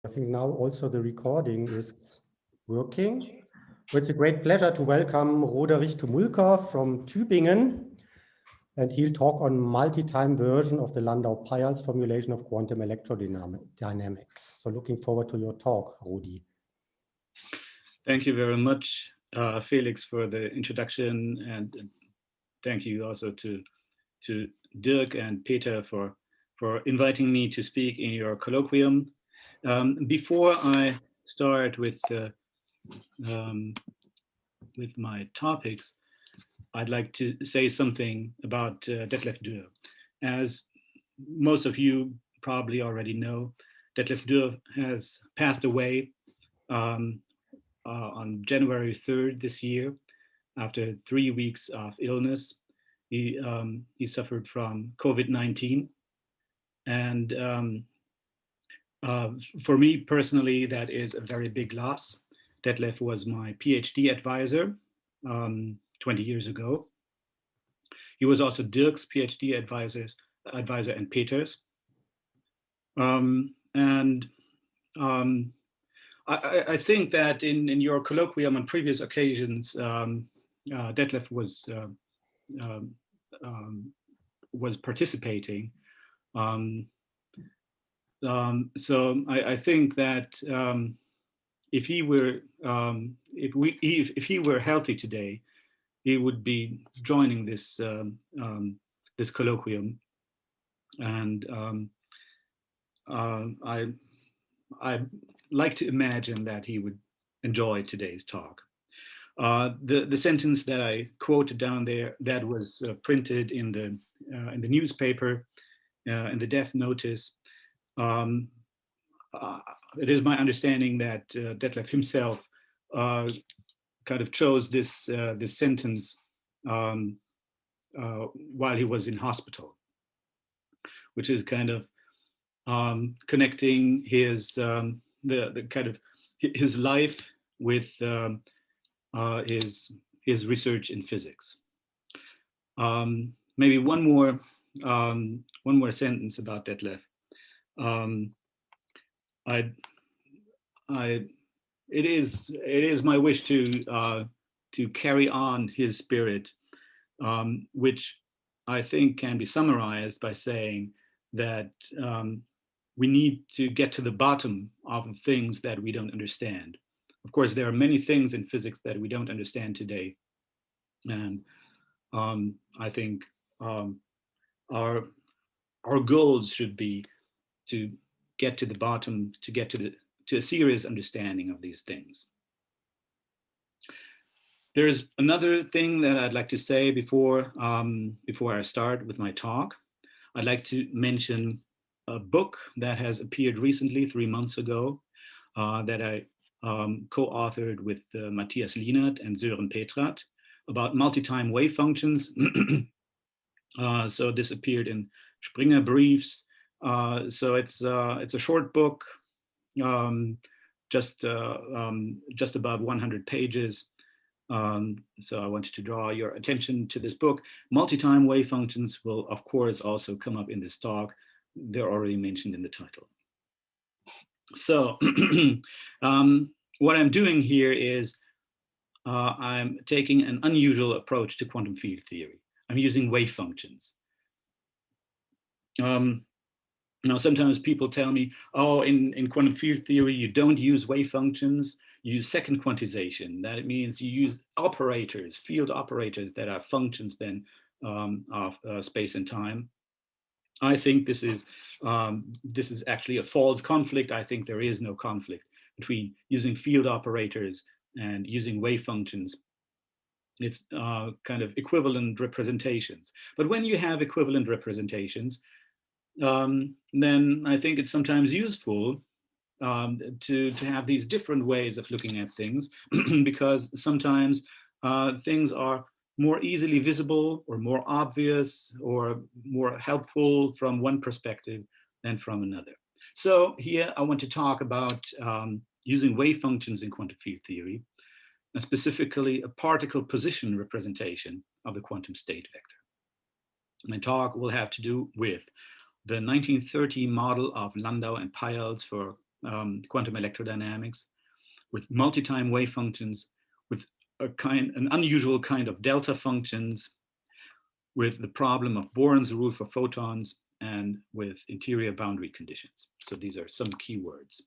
I think now also the recording is working. Well, it's a great pleasure to welcome Roderich Tumulka from Tübingen, and he'll talk on multi-time version of the Landau-Peierls formulation of quantum electrodynamics. So looking forward to your talk, Rudi. Thank you very much, Felix, for the introduction, and thank you also to Dirk and Peter for inviting me to speak in your colloquium. Before I start with my topics, I'd like to say something about Detlef Dürr. As most of you probably already know, Detlef Dürr has passed away on January 3rd this year after 3 weeks of illness. He suffered from COVID-19. And for me personally, that is a very big loss. Detlef was my PhD advisor 20 years ago. He was also Dirk's PhD advisor and Peter's. I think that in your colloquium on previous occasions, Detlef was participating. So I think that if he were healthy today, he would be joining this this colloquium, and I like to imagine that he would enjoy today's talk. The sentence that I quoted down there, that was printed in the newspaper, in the death notice. It is my understanding that Detlef himself kind of chose this sentence while he was in hospital, which is kind of connecting his the kind of his life with his research in physics. Maybe one more sentence about Detlef. It is my wish to carry on his spirit, which I think can be summarized by saying that we need to get to the bottom of things that we don't understand. Of course, there are many things in physics that we don't understand today, and I think our goals should be to get to the bottom, to get to a serious understanding of these things. There's another thing that I'd like to say before I start with my talk. I'd like to mention a book that has appeared recently, 3 months ago, that I co-authored with Matthias Lienert and Sören Petrat about multi-time wave functions. So this appeared in Springer Briefs. So it's a short book, just about 100 pages. So I wanted to draw your attention to this book. Multi-time wave functions will, of course, also come up in this talk. They're already mentioned in the title. So what I'm doing here is I'm taking an unusual approach to quantum field theory. I'm using wave functions. Now, sometimes people tell me, oh, in quantum field theory, you don't use wave functions, you use second quantization. That means you use operators, field operators that are functions then of space and time. I think this is actually a false conflict. I think there is no conflict between using field operators and using wave functions. It's kind of equivalent representations. But when you have equivalent representations, then I think it's sometimes useful to have these different ways of looking at things, because sometimes things are more easily visible or more obvious or more helpful from one perspective than from another. So here I want to talk about using wave functions in quantum field theory, and specifically a particle position representation of the quantum state vector. My talk will have to do with the 1930 model of Landau and Peierls for quantum electrodynamics, with multi-time wave functions, with an unusual kind of delta functions, with the problem of Born's rule for photons, and with interior boundary conditions. So these are some keywords.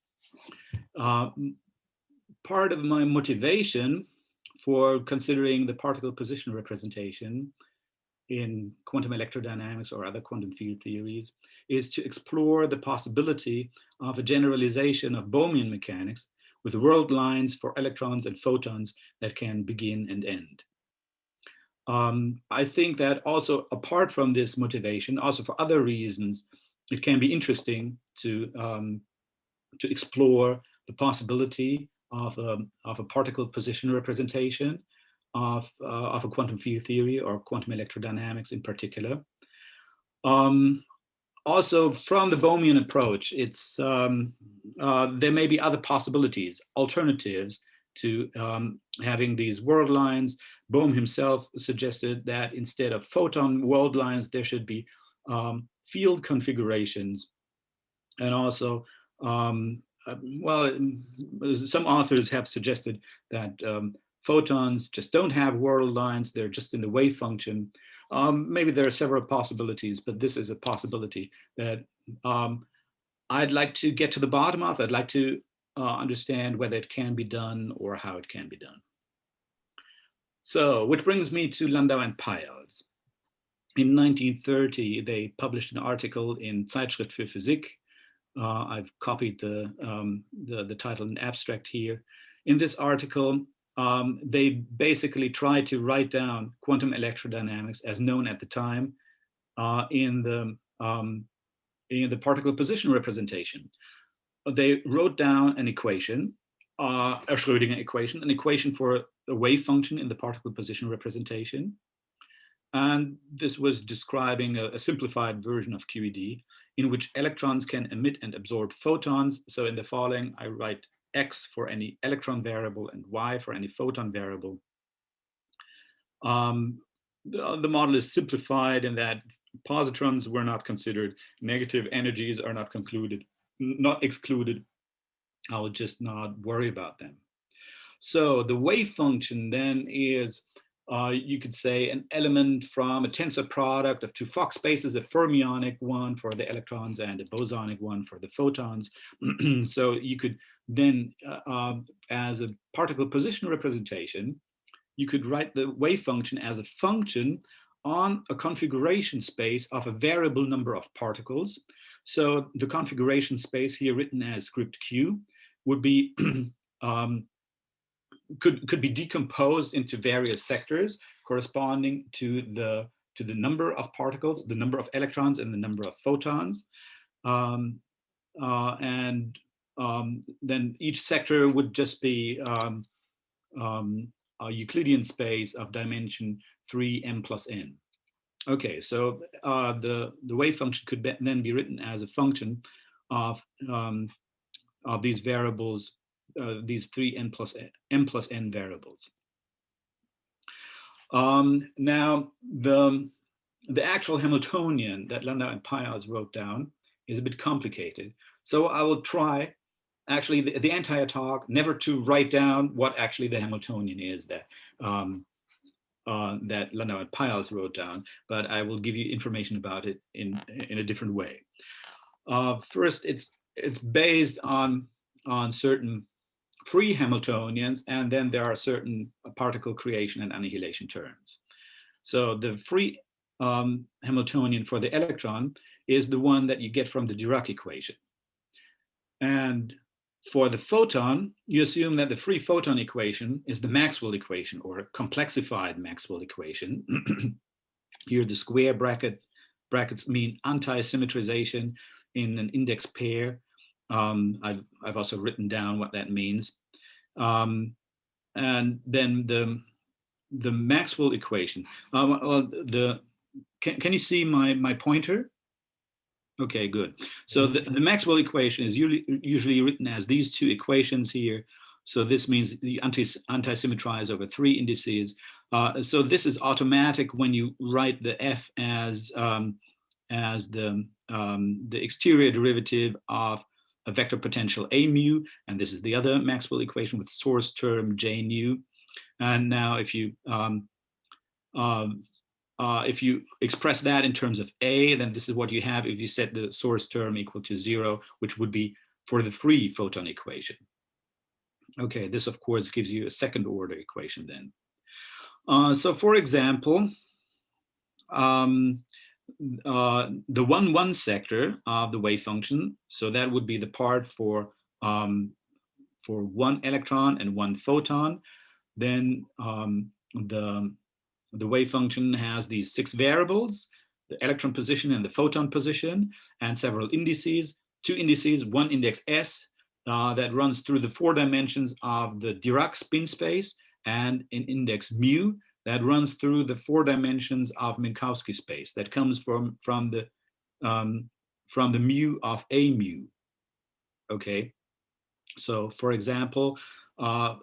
Part of my motivation for considering the particle position representation in quantum electrodynamics or other quantum field theories is to explore the possibility of a generalization of Bohmian mechanics with world lines for electrons and photons that can begin and end. I think that also, apart from this motivation, also for other reasons, it can be interesting to explore the possibility of a particle position representation of a quantum field theory or quantum electrodynamics in particular. Also, from the Bohmian approach, it's there may be other possibilities, alternatives to having these world lines. Bohm himself suggested that instead of photon world lines, there should be field configurations. And also, well, some authors have suggested that photons just don't have world lines, they're just in the wave function. Maybe there are several possibilities, but this is a possibility that I'd like to get to the bottom of. I'd like to understand whether it can be done or how it can be done. So, which brings me to Landau and Peierls. In 1930, they published an article in Zeitschrift für Physik. I've copied the title and abstract here. In this article, they basically tried to write down quantum electrodynamics as known at the time in the particle position representation. They wrote down an equation, a Schrödinger equation, an equation for a wave function in the particle position representation. And this was describing a simplified version of QED in which electrons can emit and absorb photons. So in the following, I write X for any electron variable and Y for any photon variable. The model is simplified in that positrons were not considered, negative energies are not excluded. I will just not worry about them. So the wave function then is, you could say, an element from a tensor product of two Fock spaces, a fermionic one for the electrons and a bosonic one for the photons. So you could then, as a particle position representation, you could write the wave function as a function on a configuration space of a variable number of particles. So the configuration space here written as script Q would be could be decomposed into various sectors corresponding to the number of particles, the number of electrons, and the number of photons. Then each sector would just be a Euclidean space of dimension 3m plus n. Okay, so the wave function could then be written as a function of these variables, these 3m plus n variables. Now, the actual Hamiltonian that Landau and Peierls wrote down is a bit complicated. So I will try, actually, the entire talk, never to write down what actually the Hamiltonian is that that Landau and Peierls wrote down, but I will give you information about it in a different way. First, it's based on certain free Hamiltonians, and then there are certain particle creation and annihilation terms. So the free Hamiltonian for the electron is the one that you get from the Dirac equation. And for the photon, you assume that the free photon equation is the Maxwell equation, or a complexified Maxwell equation. Here the square brackets mean anti-symmetrization in an index pair. I've also written down what that means. And then the Maxwell equation. Can you see my pointer? Okay, good. So the Maxwell equation is usually written as these two equations here. So this means the anti-symmetrize over three indices. So this is automatic when you write the F as the exterior derivative of a vector potential A mu, and this is the other Maxwell equation with source term J nu. And now if you express that in terms of A, then this is what you have if you set the source term equal to 0, which would be for the free photon equation. Okay, this of course gives you a second order equation then. So for example, the 1,1 sector of the wave function, so that would be the part for 1 electron and 1 photon, then the wave function has these 6 variables, the electron position and the photon position, and several indices, 2 indices, one index S that runs through the 4 dimensions of the Dirac spin space, and an index mu that runs through the 4 dimensions of Minkowski space that comes from the mu of A mu. Okay, so for example, a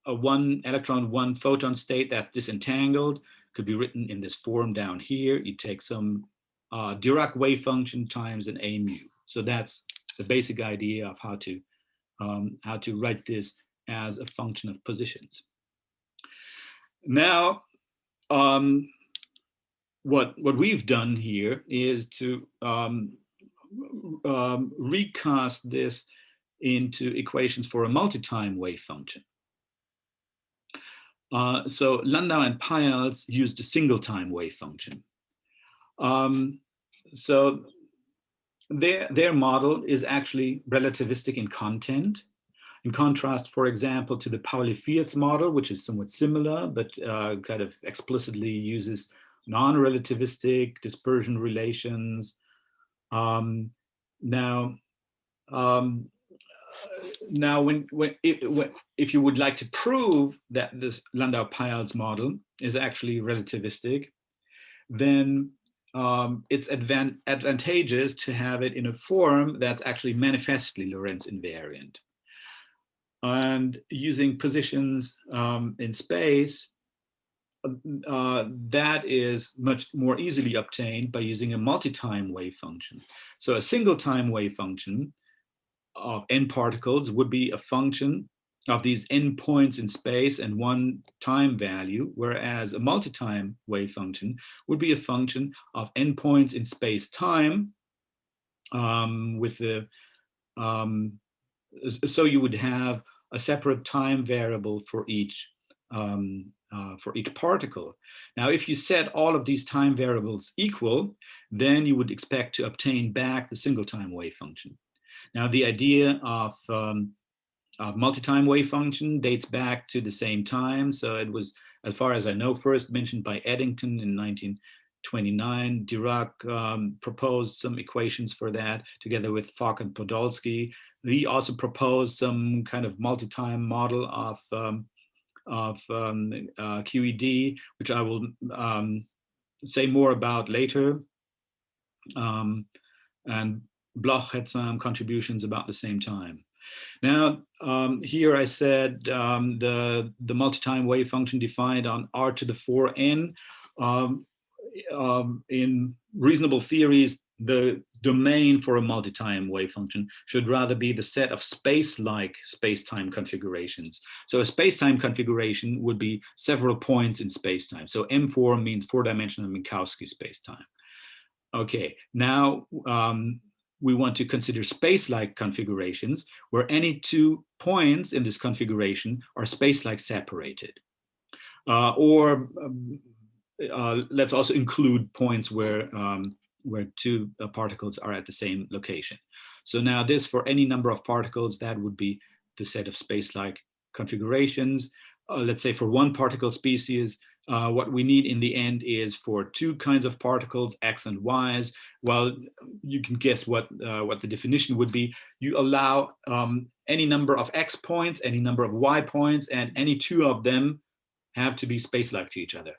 1 electron, 1 photon state that's disentangled could be written in this form down here. You take some Dirac wave function times an A mu. So that's the basic idea of how to write this as a function of positions. Now, what we've done here is to recast this into equations for a multi-time wave function. So Landau and Peierls used a single-time wave function. So their model is actually relativistic in content, in contrast, for example, to the Pauli-Fierz model, which is somewhat similar, but kind of explicitly uses non-relativistic dispersion relations. Now, if you would like to prove that this Landau-Peierls model is actually relativistic, then it's advantageous to have it in a form that's actually manifestly Lorentz invariant. And using positions in space, that is much more easily obtained by using a multi-time wave function. So a single time wave function of n particles would be a function of these n points in space and one time value, whereas a multi-time wave function would be a function of n points in space time with the so you would have a separate time variable for each particle. Now, if you set all of these time variables equal, then you would expect to obtain back the single time wave function. Now, the idea of multi-time wave function dates back to the same time. So it was, as far as I know, first mentioned by Eddington in 1929. Dirac proposed some equations for that together with Fock and Podolsky. He also proposed some kind of multi-time model of QED, which I will say more about later. And Bloch had some contributions about the same time. Now, here I said the multi-time wave function defined on R to the 4n. In reasonable theories, the domain for a multi-time wave function should rather be the set of space-like space-time configurations. So a space-time configuration would be several points in space-time. So M4 means 4-dimensional Minkowski space-time. Okay, now we want to consider space-like configurations where any 2 points in this configuration are space-like separated. Let's also include points where 2 particles are at the same location. So now this, for any number of particles, that would be the set of space-like configurations. Let's say for 1 particle species, what we need in the end is for 2 kinds of particles, X and Y's. Well, you can guess what the definition would be. You allow any number of X points, any number of Y points, and any 2 of them have to be space-like to each other.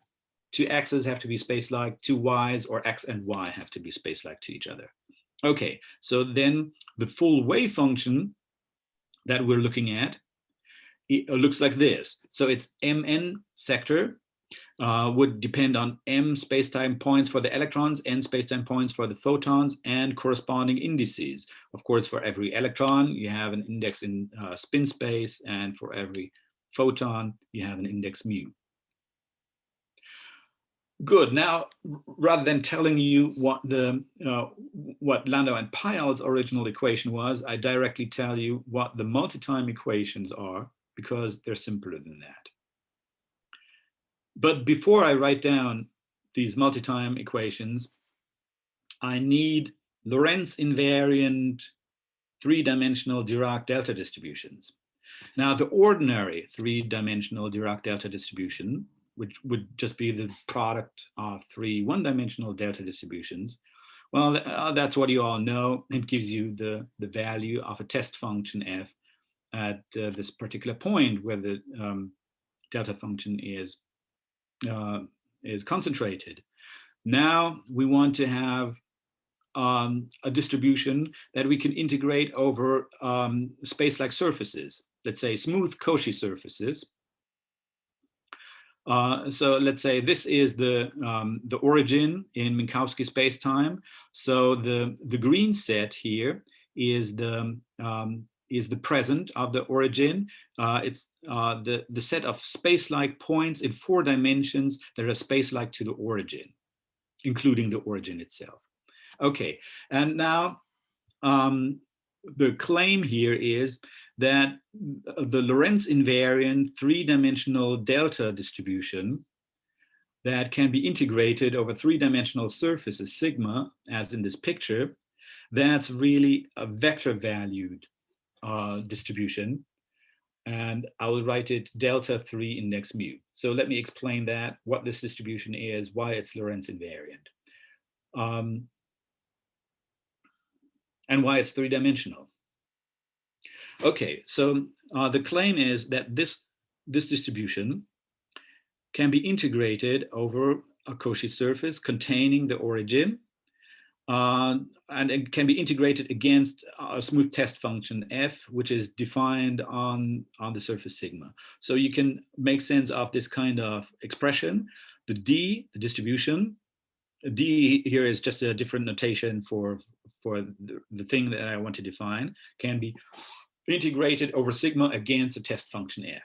2 X's have to be space-like, 2 Y's, or X and Y have to be space-like to each other. Okay, so then the full wave function that we're looking at, it looks like this. So it's Mn sector would depend on m spacetime points for the electrons, n spacetime points for the photons, and corresponding indices. Of course, for every electron, you have an index in spin space, and for every photon, you have an index mu. Good. Now, rather than telling you what Landau and Peierls' original equation was, I directly tell you what the multi-time equations are, because they're simpler than that. But before I write down these multi-time equations, I need Lorentz invariant three-dimensional Dirac delta distributions. Now, the ordinary three-dimensional Dirac delta distribution, which would just be the product of three one-dimensional delta distributions, well, that's what you all know. It gives you the value of a test function f at this particular point where the delta function is concentrated. Now we want to have a distribution that we can integrate over space-like surfaces, let's say smooth Cauchy surfaces. So let's say this is the origin in Minkowski spacetime. So the green set here is the present of the origin. It's the set of space-like points in 4 dimensions that are space-like to the origin, including the origin itself. Okay, and now the claim here is that the Lorentz invariant three-dimensional delta distribution that can be integrated over three-dimensional surfaces, sigma, as in this picture, that's really a vector valued distribution. And I will write it delta 3 index mu. So let me explain that, what this distribution is, why it's Lorentz invariant, and why it's three-dimensional. Okay, so the claim is that this distribution can be integrated over a Cauchy surface containing the origin, and it can be integrated against a smooth test function f, which is defined on the surface sigma. So you can make sense of this kind of expression. The d, the distribution, d here is just a different notation for the thing that I want to define, can be integrated over sigma against a test function f.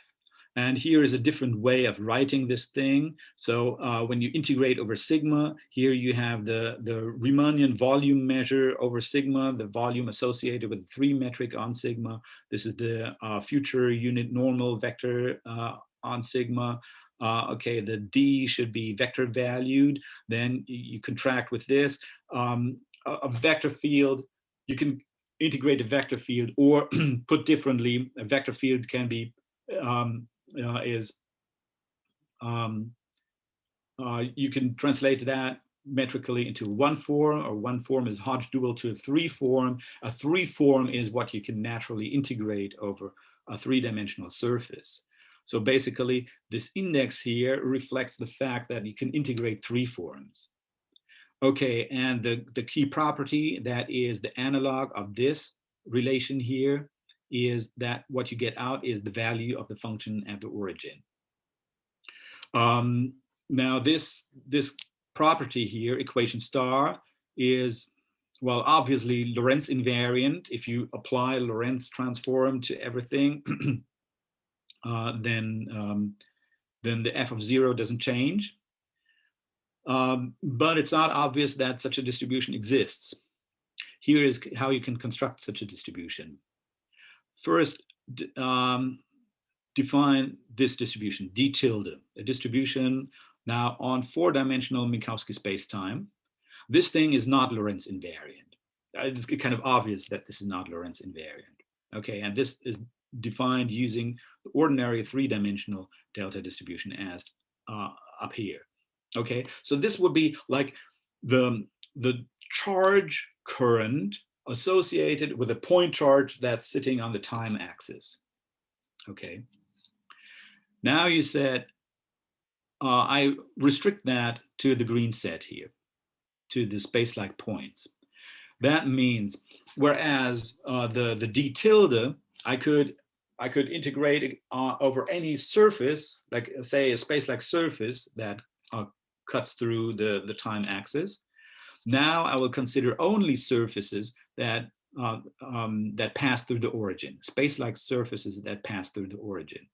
And here is a different way of writing this thing. So when you integrate over sigma, here you have the Riemannian volume measure over sigma, the volume associated with the 3 metric on sigma. This is the future unit normal vector on sigma. Okay, the d should be vector valued. Then you contract with this. A vector field, you can integrate a vector field, or put differently, a vector field can be you can translate that metrically into one form, or one form is Hodge dual to a 3 form. A 3 form is what you can naturally integrate over a 3-dimensional surface. So basically, this index here reflects the fact that you can integrate 3 forms. Okay, and the key property that is the analog of this relation here is that what you get out is the value of the function at the origin. Now this property here, equation star, is, well, obviously Lorentz invariant. If you apply Lorentz transform to everything, then the f of 0 doesn't change. But it's not obvious that such a distribution exists. Here is how you can construct such a distribution. First, define this distribution, d tilde, a distribution now on 4-dimensional Minkowski spacetime. This thing is not Lorentz invariant. It's kind of obvious that this is not Lorentz invariant. Okay, and this is defined using the ordinary 3-dimensional delta distribution as up here. Okay, so this would be like the charge current associated with a point charge that's sitting on the time axis. Okay, now you said I restrict that to the green set here, to the space-like points. That means, whereas the d tilde, I could I could integrate it over any surface, like say a space-like surface that cuts through the time axis. Now I will consider only surfaces that that pass through the origin, space-like surfaces that pass through the origin.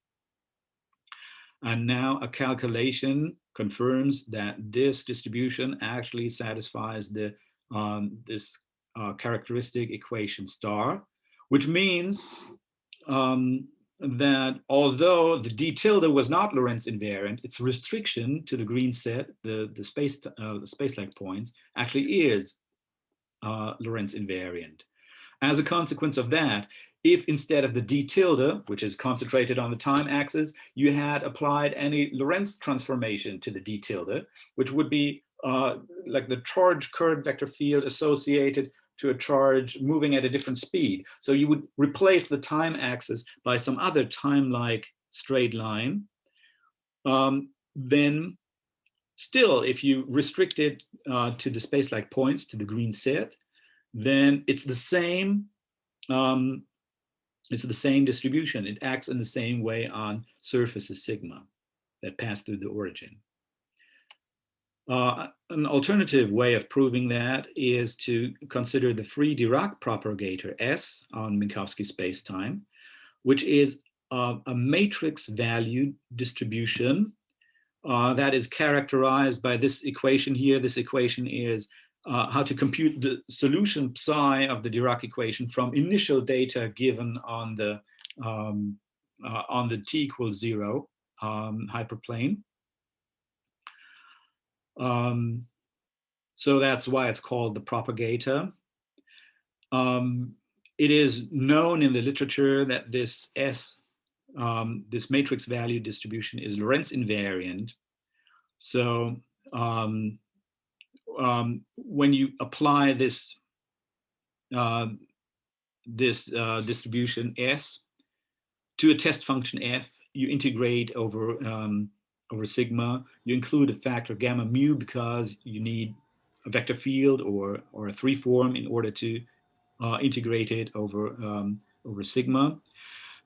And now a calculation confirms that this distribution actually satisfies the this characteristic equation star, which means that although the d tilde was not Lorentz invariant, its restriction to the green set, the space-like points, actually is Lorentz invariant. As a consequence of that, if instead of the d tilde, which is concentrated on the time axis, you had applied any Lorentz transformation to the d tilde, which would be like the charge current vector field associated to a charge moving at a different speed. So you would replace the time axis by some other time-like straight line. Then still, if you restrict it to the space-like points, to the green set, then it's the same. It's the same distribution. It acts in the same way on surfaces sigma that pass through the origin. An alternative way of proving that is to consider the free Dirac propagator S on Minkowski spacetime, which is a matrix value distribution that is characterized by this equation here. This equation is how to compute the solution psi of the Dirac equation from initial data given on the t equals 0 hyperplane. So that's why it's called the propagator. It is known in the literature that this S, this matrix value distribution, is Lorentz invariant. So when you apply this distribution S to a test function f, you integrate over over sigma. You include a factor gamma mu because you need a vector field or a three form in order to integrate it over over sigma.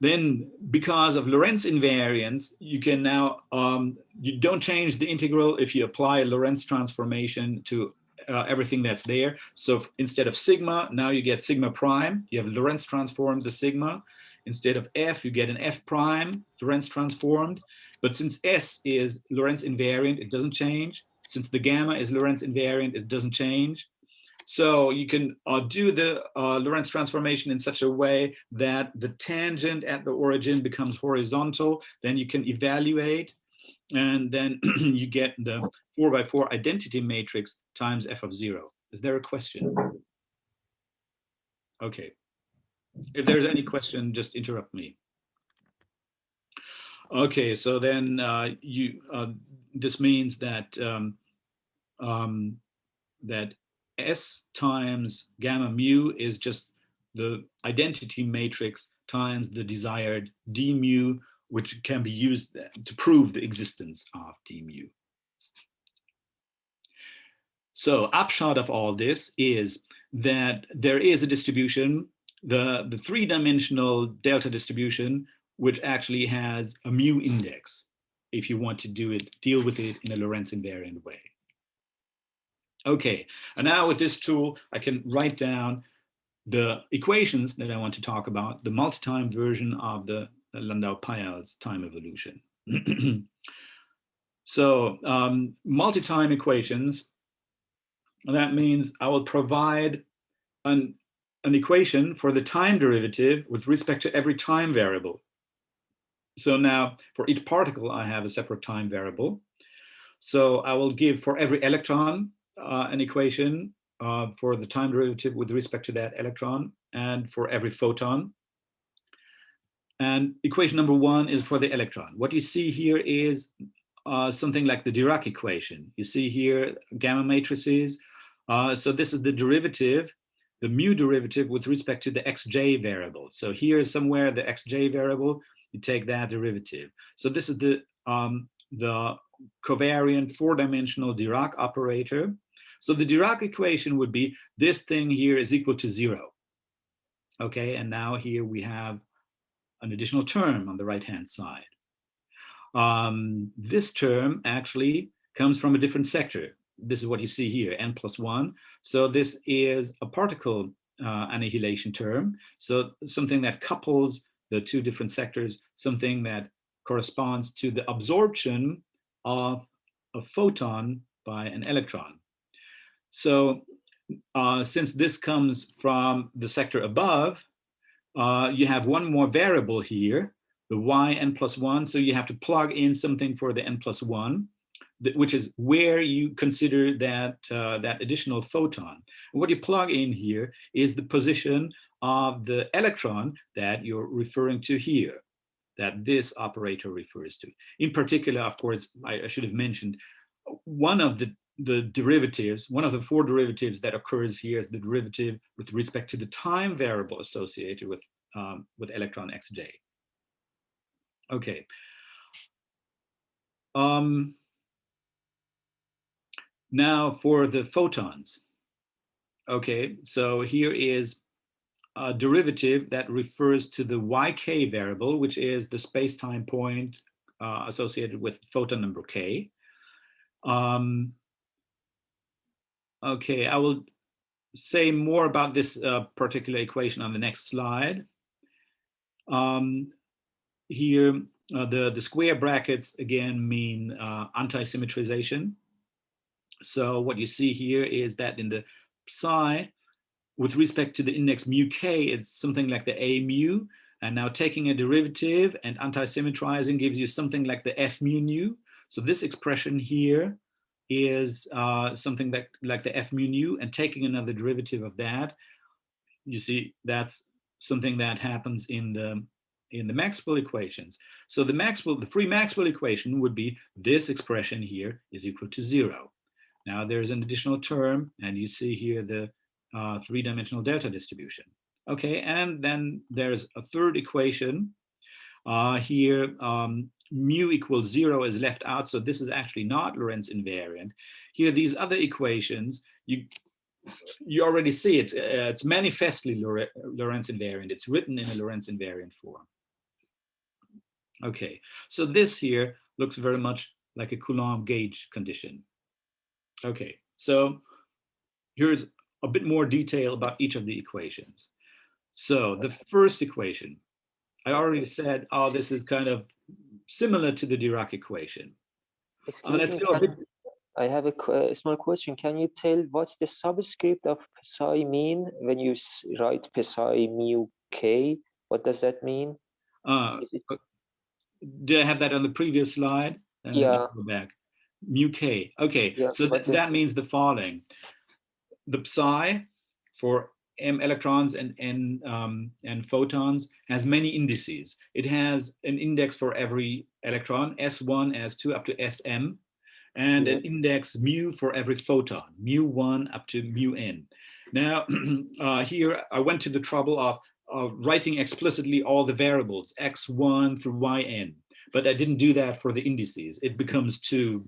Then, because of Lorentz invariance, you can now, you don't change the integral if you apply a Lorentz transformation to everything that's there. So instead of sigma, now you get sigma prime. You have Lorentz transformed the sigma. Instead of f, you get an f prime, Lorentz transformed. But since S is Lorentz invariant, it doesn't change. Since the gamma is Lorentz invariant, it doesn't change. So you can do the Lorentz transformation in such a way that the tangent at the origin becomes horizontal. Then you can evaluate, and then you get the 4x4 identity matrix times f of 0. Is there a question? Okay. If there's any question, just interrupt me. Okay, so then this means that that S times gamma mu is just the identity matrix times the desired d mu, which can be used to prove the existence of d mu. So upshot of all this is that there is a distribution, the three-dimensional delta distribution, which actually has a mu index if you want to deal with it in a Lorentz invariant way. Okay, and now with this tool, I can write down the equations that I want to talk about, the multi-time version of the Landau-Peierls time evolution. So multi-time equations, that means I will provide an equation for the time derivative with respect to every time variable. So now for each particle, I have a separate time variable. So I will give for every electron an equation for the time derivative with respect to that electron, and for every photon. And equation number 1 is for the electron. What you see here is something like the Dirac equation. You see here gamma matrices. So this is the derivative, the mu derivative with respect to the xj variable. So here is somewhere the xj variable, you take that derivative. So this is the covariant four-dimensional Dirac operator. So the Dirac equation would be this thing here is equal to 0. Okay, and now here we have an additional term on the right-hand side. This term actually comes from a different sector. This is what you see here, n+1. So this is a particle annihilation term. So something that couples the two different sectors, something that corresponds to the absorption of a photon by an electron. So since this comes from the sector above, you have one more variable here, the y n+1. So you have to plug in something for the n+1, which is where you consider that, that additional photon. And what you plug in here is the position of the electron that you're referring to here, that this operator refers to. In particular, of course, I should have mentioned, one of the derivatives, one of the four derivatives that occurs here is the derivative with respect to the time variable associated with electron xj. Okay. Now for the photons. Okay, so here is a derivative that refers to the yk variable, which is the space-time point associated with photon number k. Okay, I will say more about this particular equation on the next slide. Here, the square brackets again mean anti-symmetrization. So what you see here is that in the psi, with respect to the index mu k, it's something like the a mu. And now taking a derivative and anti-symmetrizing gives you something like the f mu nu. So this expression here is something that like the f mu nu, and taking another derivative of that, you see that's something that happens in the Maxwell equations. So the free Maxwell equation would be this expression here is equal to 0. Now there's an additional term, and you see here the three-dimensional delta distribution. Okay, and then there's a third equation. Here, mu equals 0 is left out, so this is actually not Lorentz invariant. Here, these other equations, you already see it's manifestly Lorentz invariant. It's written in a Lorentz invariant form. Okay, so this here looks very much like a Coulomb gauge condition. Okay, so here's a bit more detail about each of the equations. So the first equation, I already said, oh, this is kind of similar to the Dirac equation. Let's go a bit. I have a small question. Can you tell what's the subscript of psi mean when you write psi mu k? What does that mean? Did I have that on the previous slide? Yeah. Go back. Mu k. Okay, yeah, so that means the following. The psi for m electrons and n photons has many indices. It has an index for every electron, S1, S2 up to Sm, and an index mu for every photon, mu1 up to mu n. Now, here I went to the trouble of writing explicitly all the variables, x1 through yn, but I didn't do that for the indices. It becomes too,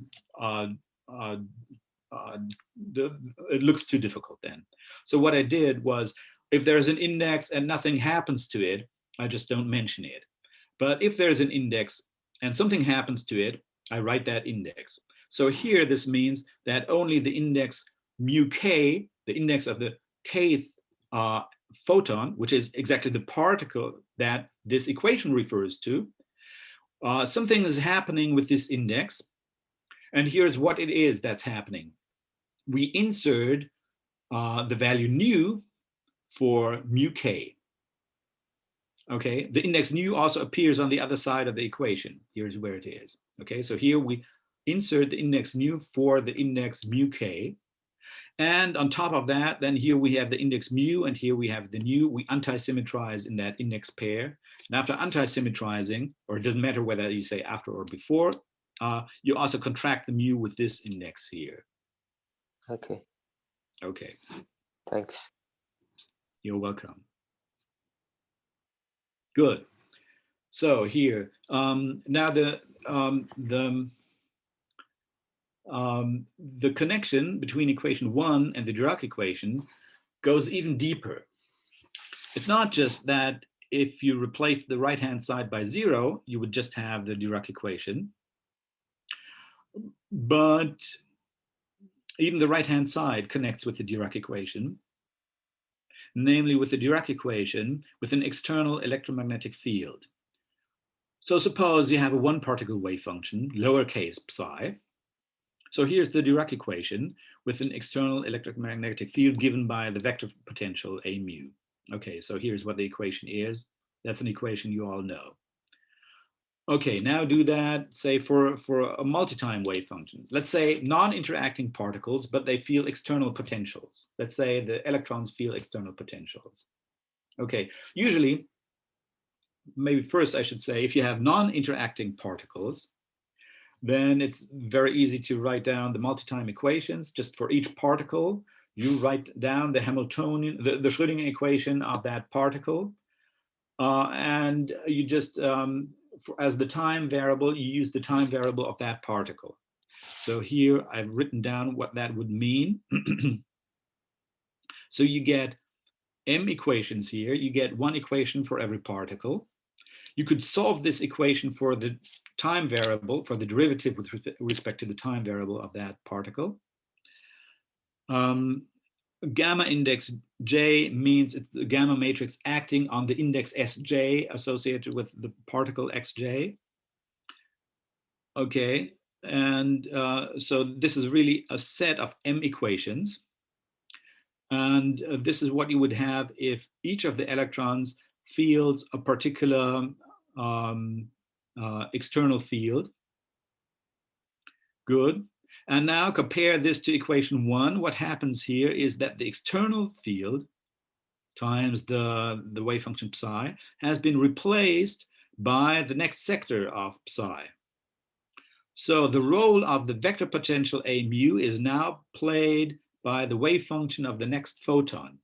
it looks too difficult then. So what I did was, if there's an index and nothing happens to it, I just don't mention it. But if there's an index and something happens to it, I write that index. So here, this means that only the index mu k, the index of the kth photon, which is exactly the particle that this equation refers to, something is happening with this index. And here's what it is that's happening. We insert the value nu for mu k. Okay, the index nu also appears on the other side of the equation. Here's where it is. Okay, so here we insert the index nu for the index mu k. And on top of that, then here we have the index mu, and here we have the nu. We anti-symmetrize in that index pair. And after anti-symmetrizing, or it doesn't matter whether you say after or before, you also contract the mu with this index here. Okay. Okay. Thanks. You're welcome. Good. So here, now the connection between equation 1 and the Dirac equation goes even deeper. It's not just that if you replace the right-hand side by 0, you would just have the Dirac equation. But even the right-hand side connects with the Dirac equation, namely with the Dirac equation with an external electromagnetic field. So suppose you have a one-particle wave function, lowercase psi. So here's the Dirac equation with an external electromagnetic field given by the vector potential A mu. Okay, so here's what the equation is. That's an equation you all know. Okay, now do that, say, for a multi-time wave function. Let's say non-interacting particles, but they feel external potentials. Let's say the electrons feel external potentials. Okay, usually, maybe first I should say, if you have non-interacting particles, then it's very easy to write down the multi-time equations. Just for each particle, you write down the Hamiltonian, the Schrödinger equation of that particle. And you just, as the time variable, you use the time variable of that particle. So here I've written down what that would mean. So you get m equations here. You get one equation for every particle. You could solve this equation for the time variable, for the derivative with respect to the time variable of that particle. Gamma index J means it's the gamma matrix acting on the index Sj associated with the particle Xj. Okay, and so this is really a set of m equations. And this is what you would have if each of the electrons feels a particular external field. Good. And now compare this to equation 1. What happens here is that the external field times the wave function psi has been replaced by the next sector of psi. So the role of the vector potential A mu is now played by the wave function of the next photon.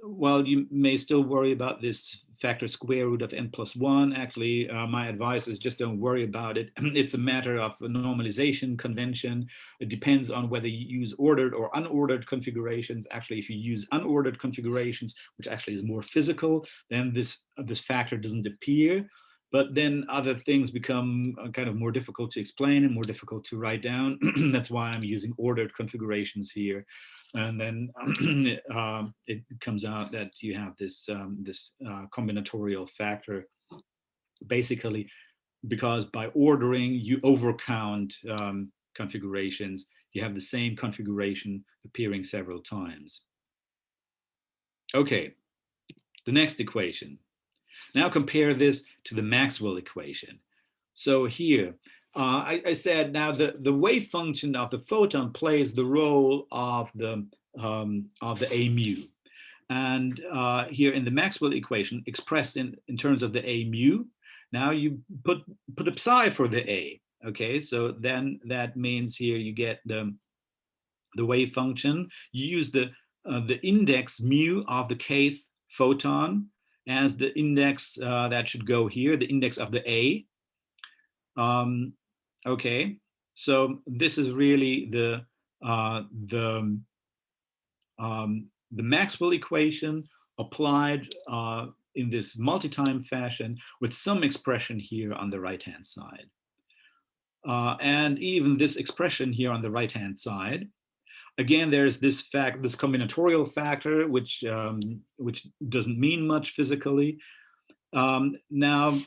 Well, you may still worry about this factor square root of n+1. Actually, my advice is just don't worry about it. It's a matter of a normalization convention. It depends on whether you use ordered or unordered configurations. Actually, if you use unordered configurations, which actually is more physical, then this factor doesn't appear. But then other things become kind of more difficult to explain and more difficult to write down. That's why I'm using ordered configurations here. And then it comes out that you have this, combinatorial factor, basically because by ordering, you overcount configurations. You have the same configuration appearing several times. Okay, the next equation. Now compare this to the Maxwell equation. So here, I said now the wave function of the photon plays the role of the A mu. And here in the Maxwell equation, expressed in terms of the A mu, now you put a psi for the A. Okay, so then that means here you get the wave function. You use the index mu of the kth photon as the index that should go here, the index of the A. Okay, so this is really the Maxwell equation applied in this multi-time fashion with some expression here on the right-hand side. And even this expression here on the right-hand side, again, there's this combinatorial factor, which doesn't mean much physically. Now,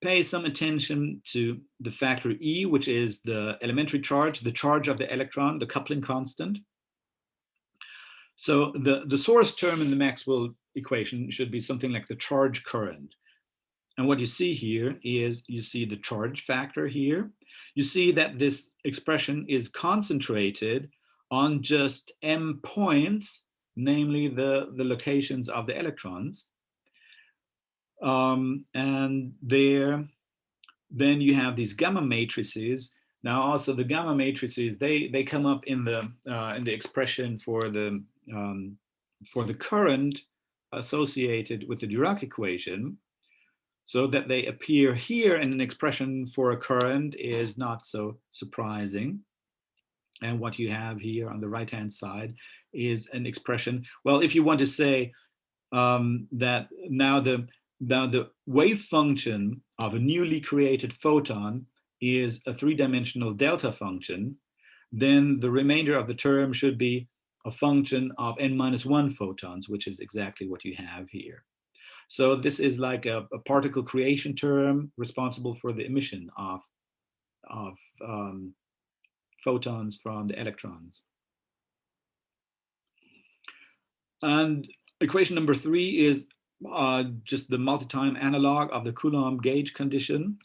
pay some attention to the factor E, which is the elementary charge, the charge of the electron, the coupling constant. So the source term in the Maxwell equation should be something like the charge current. And what you see here is you see the charge factor here. You see that this expression is concentrated on just m points, namely the locations of the electrons. And there, then you have these gamma matrices. Now also the gamma matrices, they come up in the expression for the current associated with the Dirac equation, so that they appear here, and an expression for a current is not so surprising. And what you have here on the right-hand side is an expression. Well, if you want to say that now the wave function of a newly created photon is a three-dimensional delta function, then the remainder of the term should be a function of n-1 photons, which is exactly what you have here. So this is like a particle creation term responsible for the emission of photons from the electrons. And equation number 3 is just the multi-time analog of the Coulomb gauge condition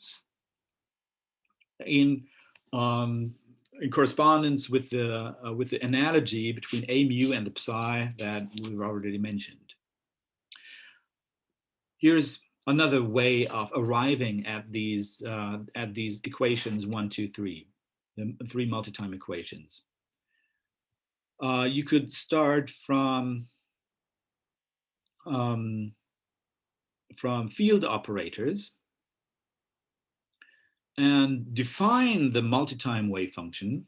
in correspondence with the analogy between a mu and the psi that we've already mentioned. Here's another way of arriving at these equations 1, 2, 3, the 3 multi-time equations. You could start from field operators and define the multi-time wave function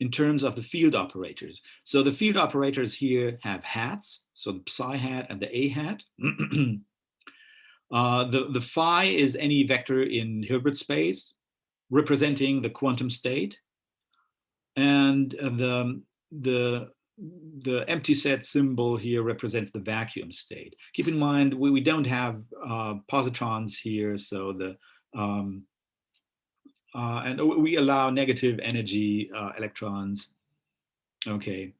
in terms of the field operators. So the field operators here have hats, so the psi hat and the a hat. The phi is any vector in Hilbert space representing the quantum state, and the empty set symbol here represents the vacuum state. Keep in mind we don't have positrons here, so and we allow negative energy electrons. Okay.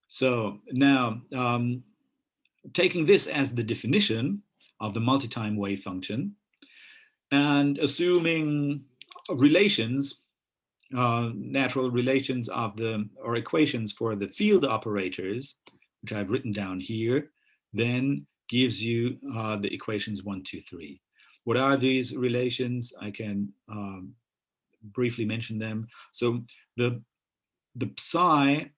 So now, taking this as the definition of the multi-time wave function and assuming relations, natural relations of or equations for the field operators, which I've written down here, then gives you the equations 1, 2, 3. What are these relations? I can briefly mention them. So the psi,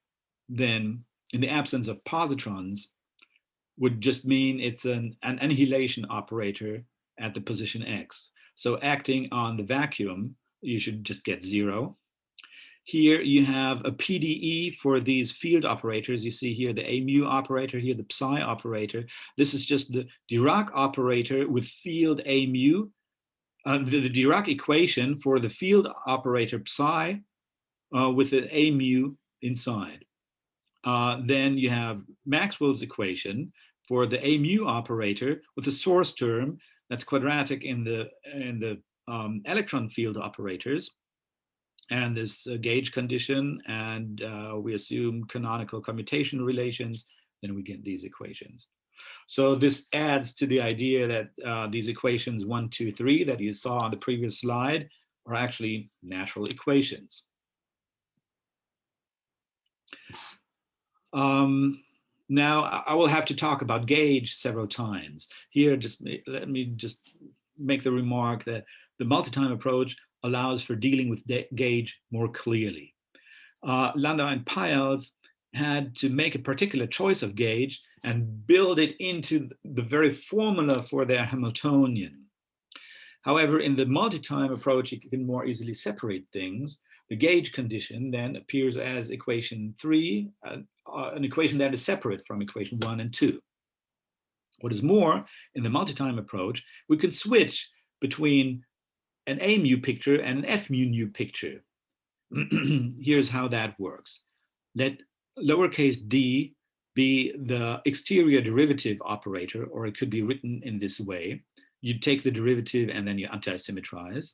then, in the absence of positrons, would just mean it's an annihilation operator at the position x. So acting on the vacuum, you should just get 0. Here you have a PDE for these field operators. You see here the a mu operator, here the psi operator. This is just the Dirac operator with field a mu. The Dirac equation for the field operator psi with the a mu inside. Then you have Maxwell's equation for the a mu operator with the source term that's quadratic in the electron field operators, and this gauge condition, and we assume canonical commutation relations, then we get these equations. So this adds to the idea that these equations 1, 2, 3 that you saw on the previous slide are actually natural equations. Now I will have to talk about gauge several times. Here, let me just make the remark that the multi-time approach allows for dealing with gauge more clearly. Landau and Peierls had to make a particular choice of gauge and build it into the very formula for their Hamiltonian. However, in the multi-time approach, you can more easily separate things. The gauge condition then appears as equation 3, an equation that is separate from equation 1 and 2. What is more, in the multi-time approach, we can switch between an a mu picture and an f mu nu picture. Here's how that works. Let lowercase d be the exterior derivative operator, or it could be written in this way. You take the derivative and then you anti-symmetrize.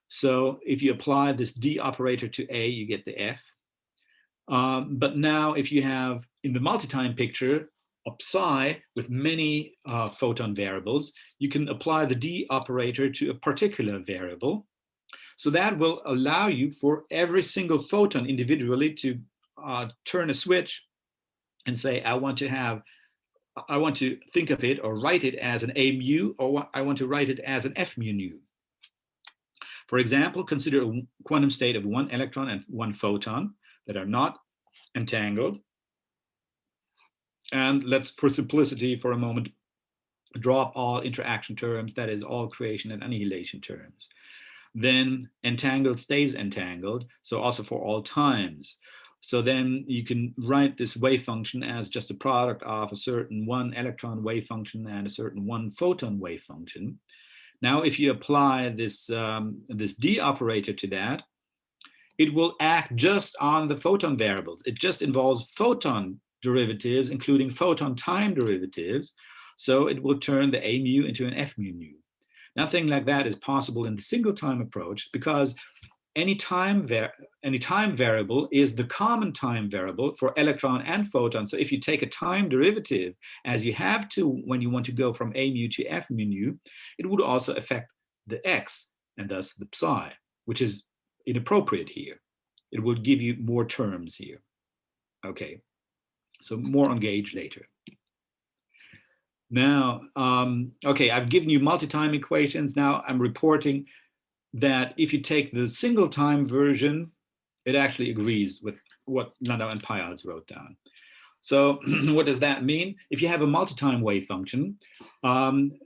So if you apply this d operator to a, you get the f. But now if you have in the multi-time picture a psi with many photon variables, you can apply the d operator to a particular variable. So that will allow you for every single photon individually to turn a switch and say, I want to think of it or write it as an a mu, or I want to write it as an f mu nu. For example, consider a quantum state of 1 electron and 1 photon that are not entangled. And let's, for simplicity for a moment, drop all interaction terms, that is all creation and annihilation terms. Then entangled stays entangled, so also for all times. So then you can write this wave function as just a product of a certain one electron wave function and a certain one photon wave function. Now, if you apply this, this D operator to that, it will act just on the photon variables. It just involves photon derivatives, including photon time derivatives. So it will turn the A mu into an F mu nu. Nothing like that is possible in the single time approach, because any time variable is the common time variable for electron and photon. So if you take a time derivative, as you have to when you want to go from A mu to F mu nu, it would also affect the X and thus the psi, which is inappropriate here. It would give you more terms here. Okay, so more on gauge later. Now, okay, I've given you multi-time equations. Now I'm reporting that if you take the single time version, it actually agrees with what Landau and Peierls wrote down. So what does that mean? If you have a multi-time wave function,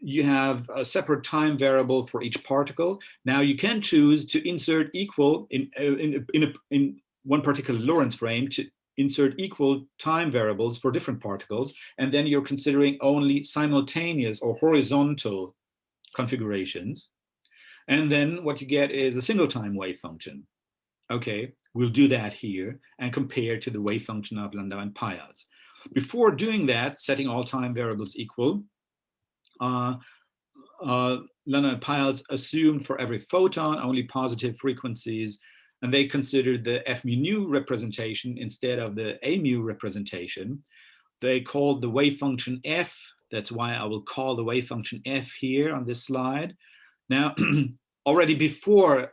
you have a separate time variable for each particle. Now you can choose to insert equal in one particular Lorentz frame to insert equal time variables for different particles, and then you're considering only simultaneous or horizontal configurations. And then what you get is a single time wave function. Okay, we'll do that here and compare to the wave function of Landau and Peierls. Before doing that, setting all time variables equal, Landau and Peierls assumed for every photon only positive frequencies, and they considered the F mu nu representation instead of the A mu representation. They called the wave function F. That's why I will call the wave function F here on this slide. Now, already before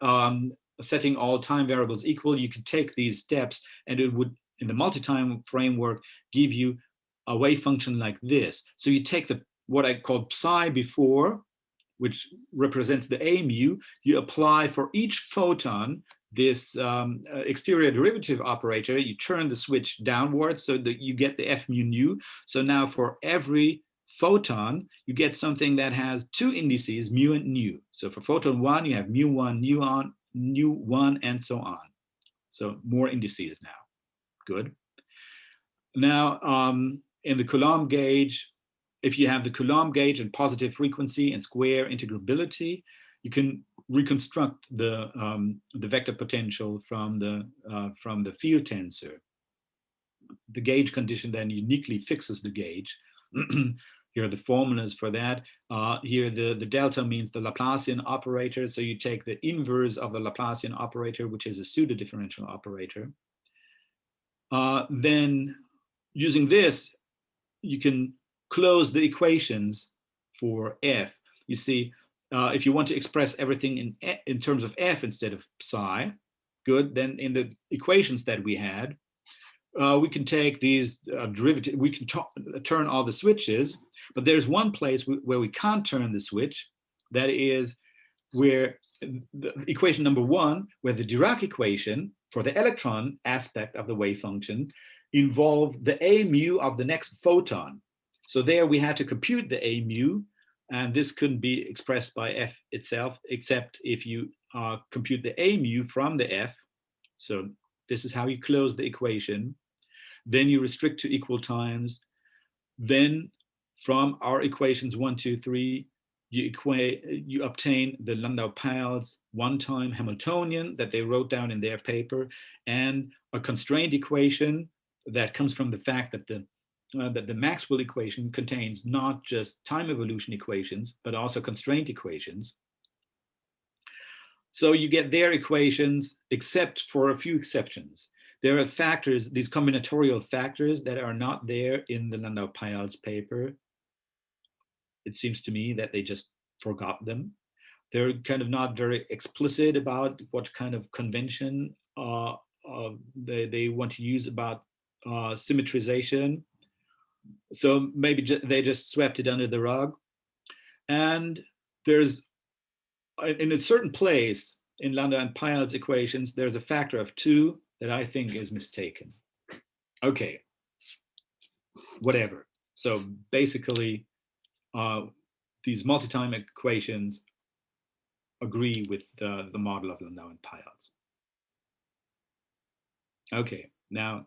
setting all time variables equal, you could take these steps and it would, in the multi-time framework, give you a wave function like this. So you take what I called psi before, which represents the A mu, you apply for each photon this exterior derivative operator, you turn the switch downwards so that you get the F mu nu. So now for every photon, you get something that has two indices, mu and nu. So for photon 1, you have mu1, nu1, and so on. So more indices now. Good. Now, in the Coulomb gauge, if you have the Coulomb gauge and positive frequency and square integrability, you can reconstruct the vector potential from the field tensor. The gauge condition then uniquely fixes the gauge. Here are the formulas for that. Here the delta means the Laplacian operator. So you take the inverse of the Laplacian operator, which is a pseudo-differential operator. Then using this, you can close the equations for F. You see, if you want to express everything in terms of F instead of psi, good, then in the equations that we had, we can take these derivatives, we can turn all the switches, but there's one place where we can't turn the switch. That is where the equation number 1, where the Dirac equation for the electron aspect of the wave function involved the A mu of the next photon. So there we had to compute the A mu, and this couldn't be expressed by F itself, except if you compute the A mu from the F. So this is how you close the equation. Then you restrict to equal times. Then from our equations 1, 2, 3, you obtain the Landau-Peierls one-time Hamiltonian that they wrote down in their paper, and a constraint equation that comes from the fact that the Maxwell equation contains not just time evolution equations, but also constraint equations. So you get their equations, except for a few exceptions. There are factors, these combinatorial factors, that are not there in the Landau-Peierls paper. It seems to me that they just forgot them. They're kind of not very explicit about what kind of convention they want to use about symmetrization. So maybe they just swept it under the rug. And there's, in a certain place in Landau and Peierls equations, there's a factor of 2 that I think is mistaken. Okay, whatever. So basically, these multi-time equations agree with the model of Landau and Peierls. Okay, Now,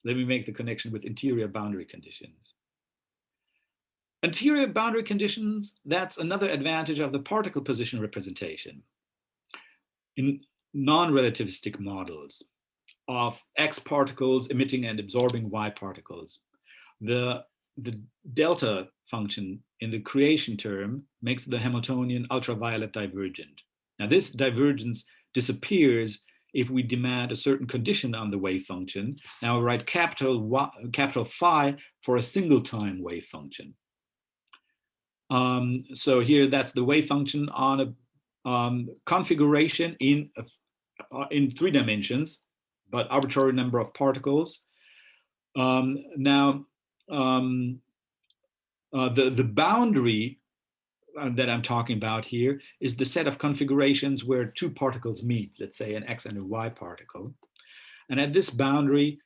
let me make the connection with interior boundary conditions. Interior boundary conditions, that's another advantage of the particle position representation. In non-relativistic models of X particles emitting and absorbing Y particles, the delta function in the creation term makes the Hamiltonian ultraviolet divergent. Now this divergence disappears if we demand a certain condition on the wave function. Now I write capital phi for a single time wave function. So here that's the wave function on a configuration in 3 dimensions, but arbitrary number of particles. The boundary that I'm talking about here is the set of configurations where 2 particles meet, let's say an X and a Y particle. And at this boundary,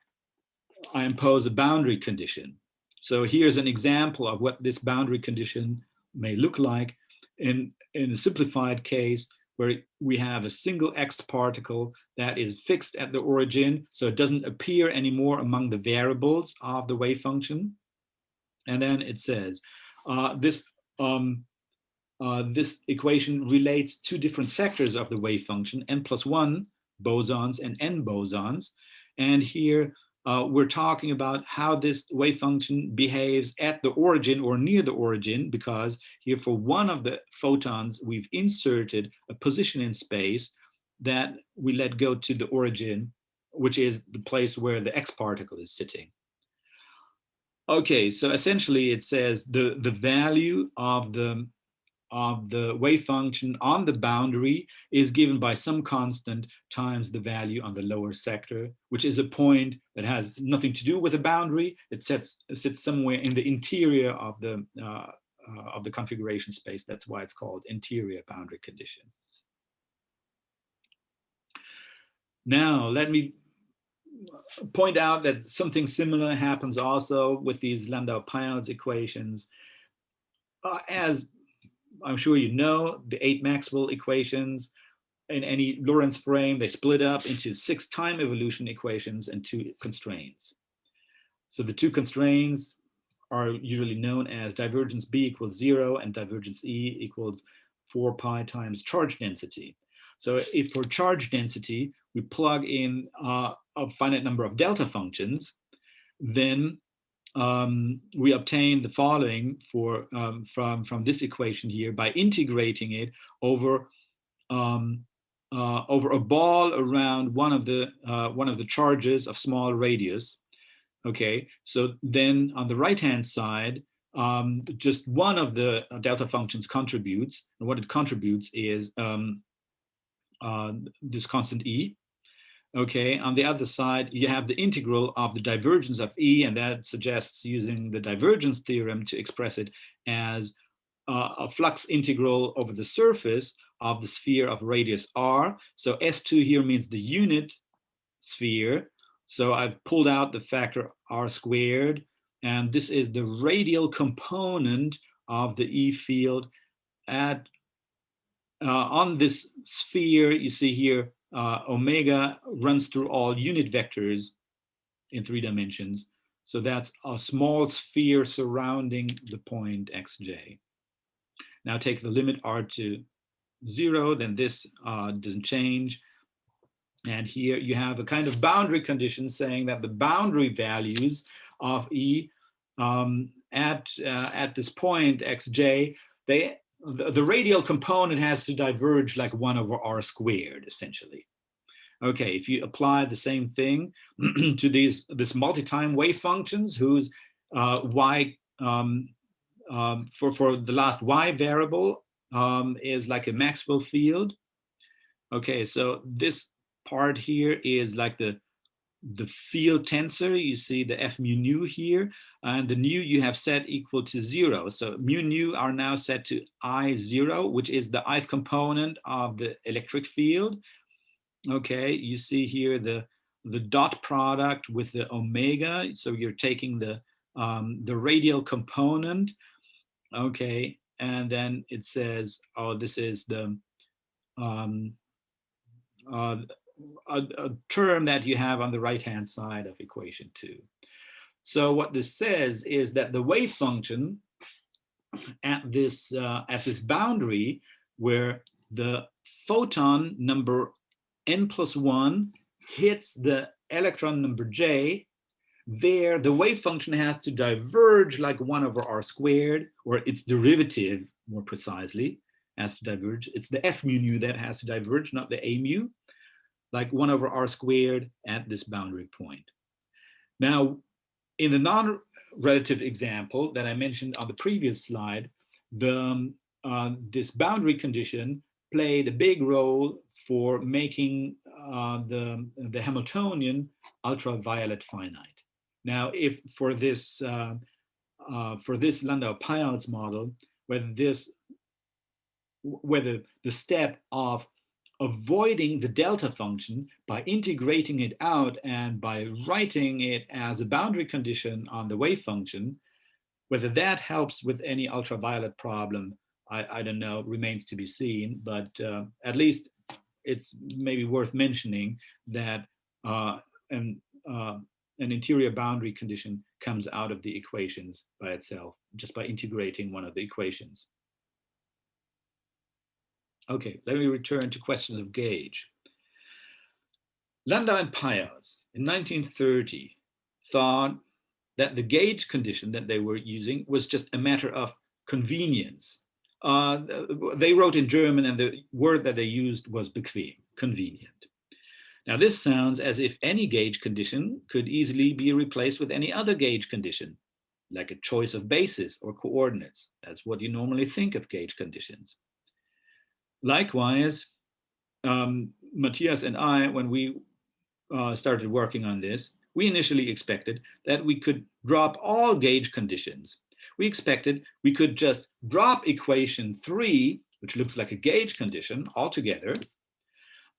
I impose a boundary condition. So here's an example of what this boundary condition may look like in a simplified case where we have a single X particle that is fixed at the origin, so it doesn't appear anymore among the variables of the wave function. And then it says, this equation relates 2 different sectors of the wave function, n+1 bosons and n bosons. And here we're talking about how this wave function behaves at the origin or near the origin, because here for one of the photons, we've inserted a position in space that we let go to the origin, which is the place where the X particle is sitting. Okay, so essentially it says the value of the wave function on the boundary is given by some constant times the value on the lower sector, which is a point that has nothing to do with the boundary. It sits somewhere in the interior of the configuration space. That's why it's called interior boundary condition. Now, let me point out that something similar happens also with these Landau-Peierls equations. As I'm sure you know, the 8 Maxwell equations in any Lorentz frame, they split up into 6 time evolution equations and 2 constraints. So the 2 constraints are usually known as divergence B equals 0 and divergence E equals 4 pi times charge density. So if for charge density, we plug in a finite number of delta functions, then we obtain the following from this equation here by integrating it over a ball around one of the charges of small radius. Okay, so then on the right-hand side, just one of the delta functions contributes, and what it contributes is this constant E. Okay, on the other side, you have the integral of the divergence of E, and that suggests using the divergence theorem to express it as a flux integral over the surface of the sphere of radius R. So S2 here means the unit sphere. So I've pulled out the factor R squared, and this is the radial component of the E field on this sphere. You see here, omega runs through all unit vectors in 3 dimensions. So that's a small sphere surrounding the point xj. Now take the limit r to 0, then this doesn't change. And here you have a kind of boundary condition saying that the boundary values of E at this point xj, the radial component has to diverge like 1 over r squared, essentially. Okay, if you apply the same thing to this multi-time wave functions whose y for the last y variable is like a Maxwell field. Okay, so this part here is like the field tensor. You see the f mu nu here, and the nu you have set equal to 0. So mu nu are now set to I0, which is the ith component of the electric field. Okay, you see here the dot product with the omega. So you're taking the radial component. Okay, and then it says, oh, this is the a term that you have on the right-hand side of equation 2. So what this says is that the wave function at this boundary where the photon number n+1 hits the electron number j, there the wave function has to diverge like 1 over r squared, or its derivative more precisely has to diverge. It's the f mu nu that has to diverge, not the a mu, like 1 over r squared at this boundary point. Now, in the non-relative example that I mentioned on the previous slide, this boundary condition played a big role for making the Hamiltonian ultraviolet finite. Now, if for this Landau-Peierls model, whether the step of avoiding the delta function by integrating it out and by writing it as a boundary condition on the wave function, whether that helps with any ultraviolet problem, I don't know, remains to be seen, but at least it's maybe worth mentioning that an interior boundary condition comes out of the equations by itself, just by integrating one of the equations. Okay, let me return to questions of gauge. Landau and Peierls in 1930 thought that the gauge condition that they were using was just a matter of convenience. They wrote in German, and the word that they used was bequem, convenient. Now this sounds as if any gauge condition could easily be replaced with any other gauge condition, like a choice of basis or coordinates. That's what you normally think of gauge conditions. Likewise, Matthias and I, when we started working on this, we initially expected that we could drop all gauge conditions. We expected we could just drop equation 3, which looks like a gauge condition altogether,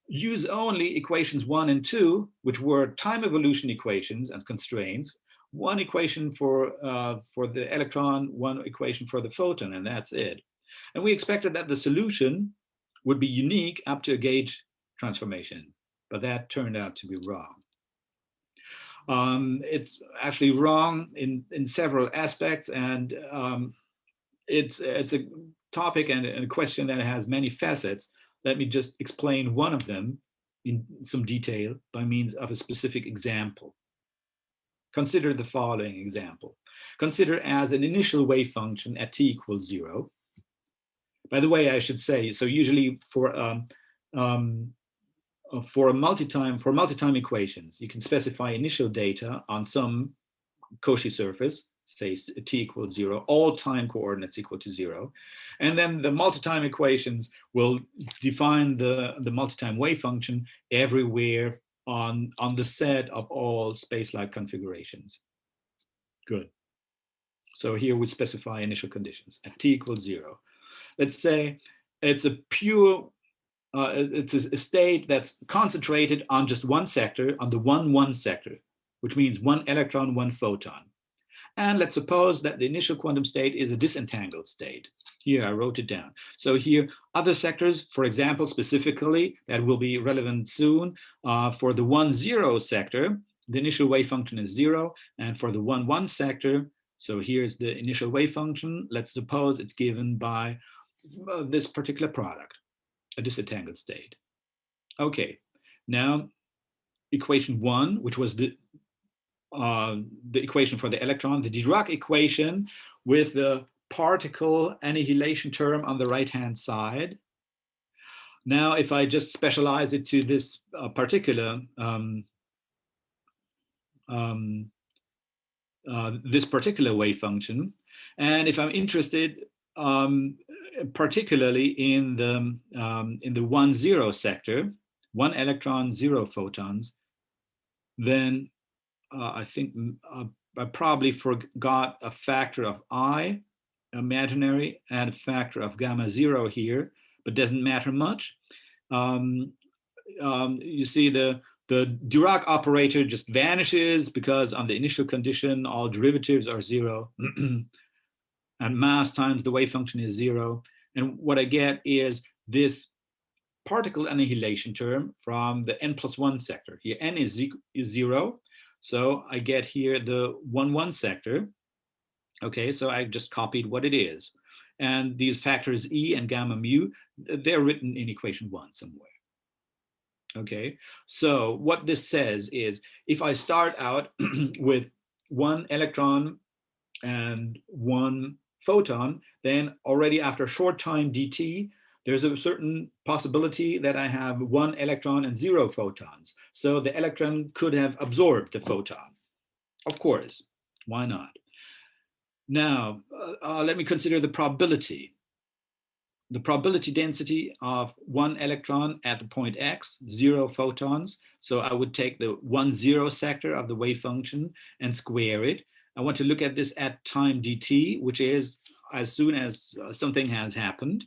use only equations 1 and 2, which were time evolution equations and constraints, one equation for the electron, one equation for the photon, and that's it. And we expected that the solution would be unique up to a gauge transformation, but that turned out to be wrong. It's actually wrong in several aspects, and it's a topic and a question that has many facets. Let me just explain one of them in some detail by means of a specific example. Consider the following example. Consider as an initial wave function at t equals 0. By the way, I should say, so usually for multi-time equations, you can specify initial data on some Cauchy surface, say t equals 0, all time coordinates equal to 0. And then the multi-time equations will define the multi-time wave function everywhere on the set of all space-like configurations. Good. So here we specify initial conditions at t equals 0. Let's say it's a pure, it's a state that's concentrated on just one sector, on the 1-1 sector, which means one electron, one photon. And let's suppose that the initial quantum state is a disentangled state. Here, I wrote it down. So here, other sectors, for example, specifically, that will be relevant soon, for the 1-0 sector, the initial wave function is 0. And for the 1-1 sector, so here's the initial wave function. Let's suppose it's given by this particular product, a disentangled state. Okay, now equation 1, which was the equation for the electron, the Dirac equation with the particle annihilation term on the right-hand side. Now, if I just specialize it to this particular wave function, and if I'm interested particularly in the 1-0 sector, 1 electron, 0 photons, then I think I probably forgot a factor of I, imaginary, and a factor of gamma 0 here, but doesn't matter much. You see the Dirac operator just vanishes because on the initial condition, all derivatives are 0. And mass times the wave function is 0. And what I get is this particle annihilation term from the n+1 sector. Here n is 0, so I get here the 1,1 sector. Okay, so I just copied what it is. And these factors E and gamma mu, they're written in equation 1 somewhere. Okay, so what this says is if I start out with 1 electron and 1 photon, then already after a short time dt, there's a certain possibility that I have 1 electron and 0 photons. So the electron could have absorbed the photon. Of course, why not? Now, let me consider the probability. The probability density of 1 electron at the point x, 0 photons. So I would take the 1, 0 sector of the wave function and square it. I want to look at this at time dt, which is as soon as something has happened.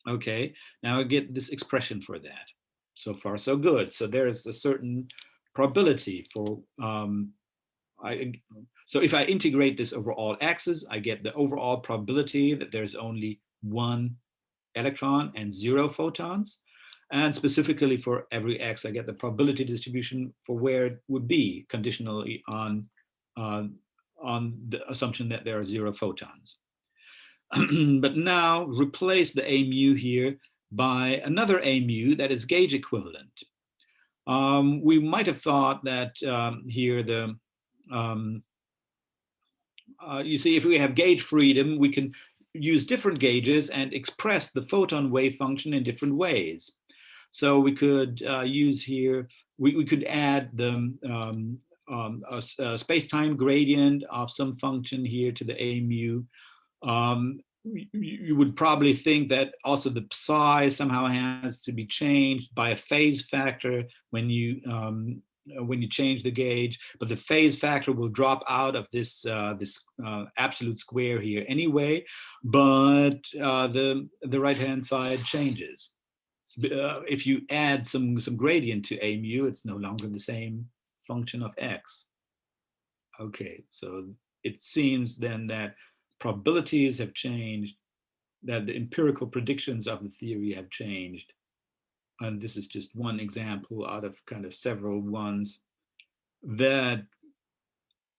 Okay, now I get this expression for that. So far, so good. So there's a certain probability for, so if I integrate this over all x's, I get the overall probability that there's only 1 electron and 0 photons. And specifically for every x, I get the probability distribution for where it would be conditionally on the assumption that there are 0 photons. But now replace the a mu here by another a mu that is gauge equivalent. We might have thought that here the, you see, if we have gauge freedom, we can use different gauges and express the photon wave function in different ways. So we could use here, we could add the a space-time gradient of some function here to the a mu. You would probably think that also the psi somehow has to be changed by a phase factor when you change the gauge, but the phase factor will drop out of this absolute square here anyway, but the right-hand side changes. If you add some gradient to a mu, it's no longer the same function of x. Okay, so it seems then that probabilities have changed, that the empirical predictions of the theory have changed. And this is just one example out of kind of several ones that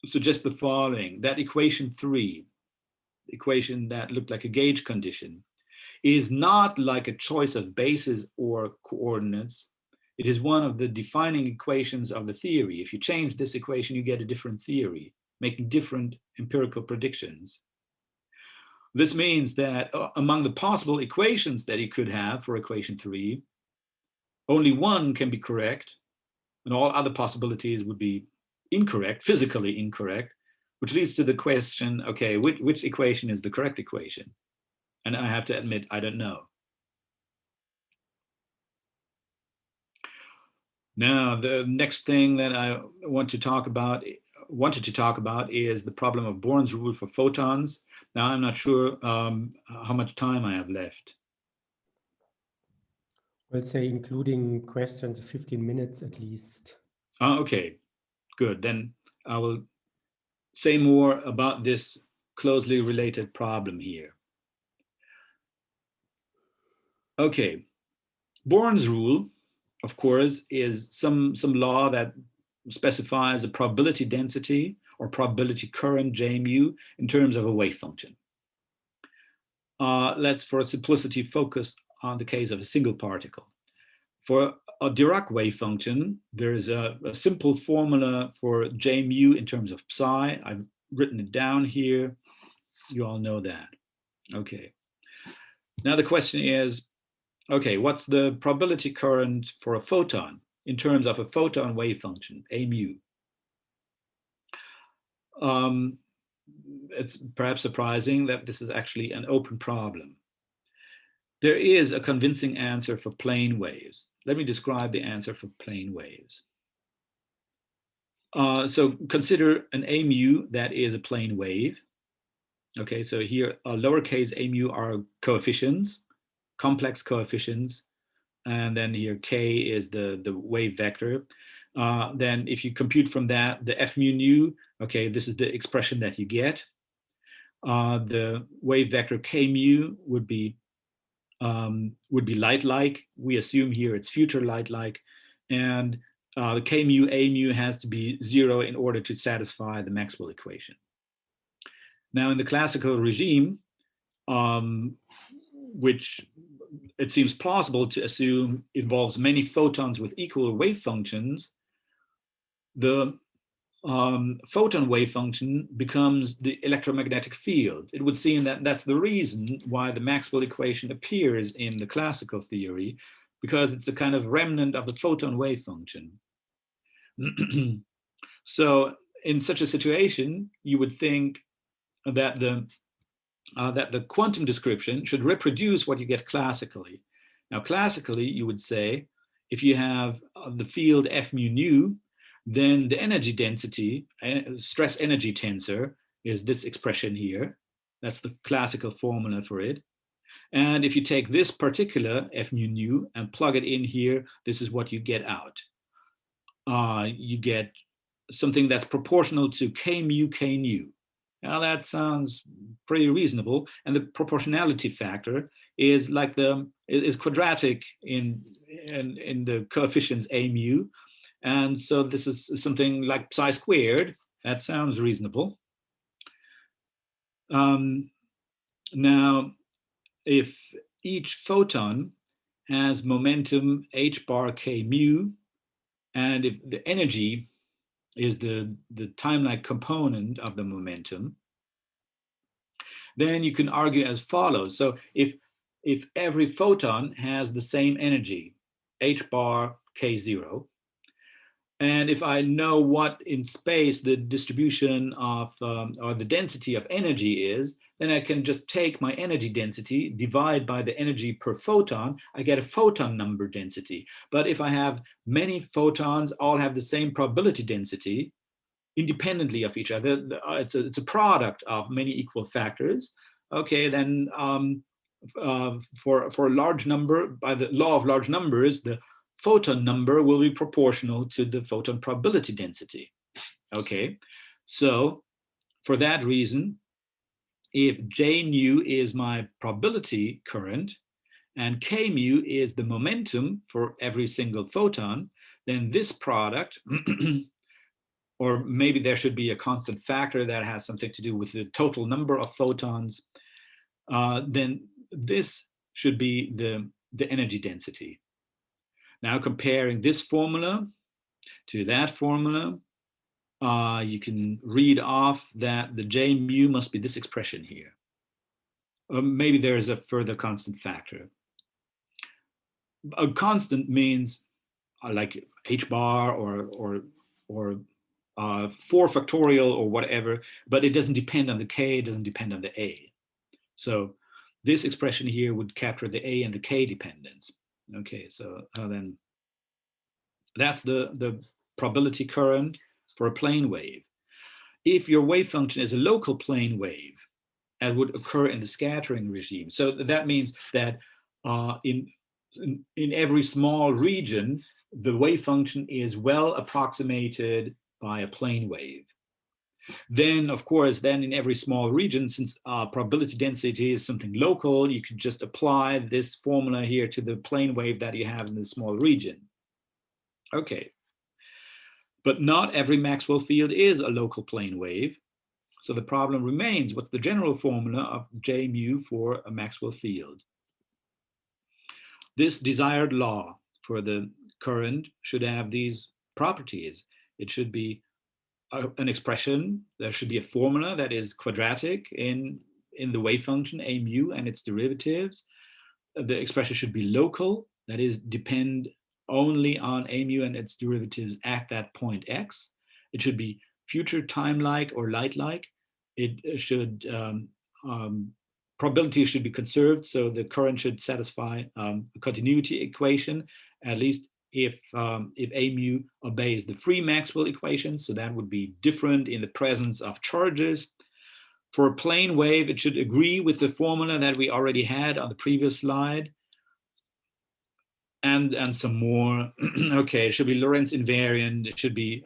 suggest the following: that equation 3, the equation that looked like a gauge condition, is not like a choice of bases or coordinates. It is one of the defining equations of the theory. If you change this equation, you get a different theory, making different empirical predictions. This means that among the possible equations that you could have for equation 3, only one can be correct, and all other possibilities would be incorrect, physically incorrect, which leads to the question, okay, which equation is the correct equation? And I have to admit, I don't know. Now, the next thing that I wanted to talk about is the problem of Born's rule for photons. Now, I'm not sure how much time I have left. Let's say including questions, 15 minutes at least. Okay, good. Then I will say more about this closely related problem here. Okay, Born's rule, of course, is some law that specifies a probability density or probability current J mu in terms of a wave function. Let's, for simplicity, focus on the case of a single particle. For a Dirac wave function, there is a simple formula for J mu in terms of psi. I've written it down here. You all know that. Okay. Now the question is, okay, what's the probability current for a photon in terms of a photon wave function, a mu? It's perhaps surprising that this is actually an open problem. There is a convincing answer for plane waves. Let me describe the answer for plane waves. So consider an a mu that is a plane wave. Okay, so here lowercase a mu are coefficients, complex coefficients, and then here k is the wave vector. Then if you compute from that the f mu nu, okay, this is the expression that you get. The wave vector k mu would be would be light-like. We assume here it's future light-like. And the K mu, A mu has to be 0 in order to satisfy the Maxwell equation. Now in the classical regime, which it seems plausible to assume involves many photons with equal wave functions, the photon wave function becomes the electromagnetic field. It would seem that that's the reason why the Maxwell equation appears in the classical theory, because it's a kind of remnant of the photon wave function. So in such a situation, you would think that the quantum description should reproduce what you get classically. Now, classically, you would say, if you have the field F mu nu, then the energy density, stress energy tensor, is this expression here. That's the classical formula for it. And if you take this particular F mu nu and plug it in here, this is what you get out. You get something that's proportional to K mu K nu. Now that sounds pretty reasonable, and the proportionality factor is like is quadratic in the coefficients A mu, and so this is something like psi squared. That sounds reasonable. Now, if each photon has momentum h bar k mu, and if the energy is the time-like component of the momentum, then you can argue as follows. So if every photon has the same energy, h bar k0, and if I know what in space the distribution of, or the density of energy is, then I can just take my energy density, divide by the energy per photon, I get a photon number density. But if I have many photons, all have the same probability density, independently of each other, it's a product of many equal factors. Okay, then for a large number, by the law of large numbers, the photon number will be proportional to the photon probability density. Okay, so for that reason, if J nu is my probability current and K mu is the momentum for every single photon, then this product, or maybe there should be a constant factor that has something to do with the total number of photons, then this should be the energy density. Now comparing this formula to that formula, you can read off that the J mu must be this expression here. Maybe there is a further constant factor. A constant means like h bar or 4 factorial or whatever, but it doesn't depend on the k, it doesn't depend on the a. So this expression here would capture the a and the k dependence. Okay, so then that's the probability current for a plane wave. If your wave function is a local plane wave, as would occur in the scattering regime. So that means that in every small region, the wave function is well approximated by a plane wave. Then, of course, then in every small region, since probability density is something local, you could just apply this formula here to the plane wave that you have in the small region. Okay, but not every Maxwell field is a local plane wave. So the problem remains, what's the general formula of J mu for a Maxwell field? This desired law for the current should have these properties. It should be an expression, there should be a formula that is quadratic in the wave function A mu and its derivatives. The expression should be local, that is depend only on A mu and its derivatives at that point X. It should be future time-like or light-like. It should, probability should be conserved, so the current should satisfy a continuity equation, at least if A mu obeys the free Maxwell equation, so that would be different in the presence of charges. For a plane wave, it should agree with the formula that we already had on the previous slide, and some more. Okay, it should be Lorentz invariant. It should be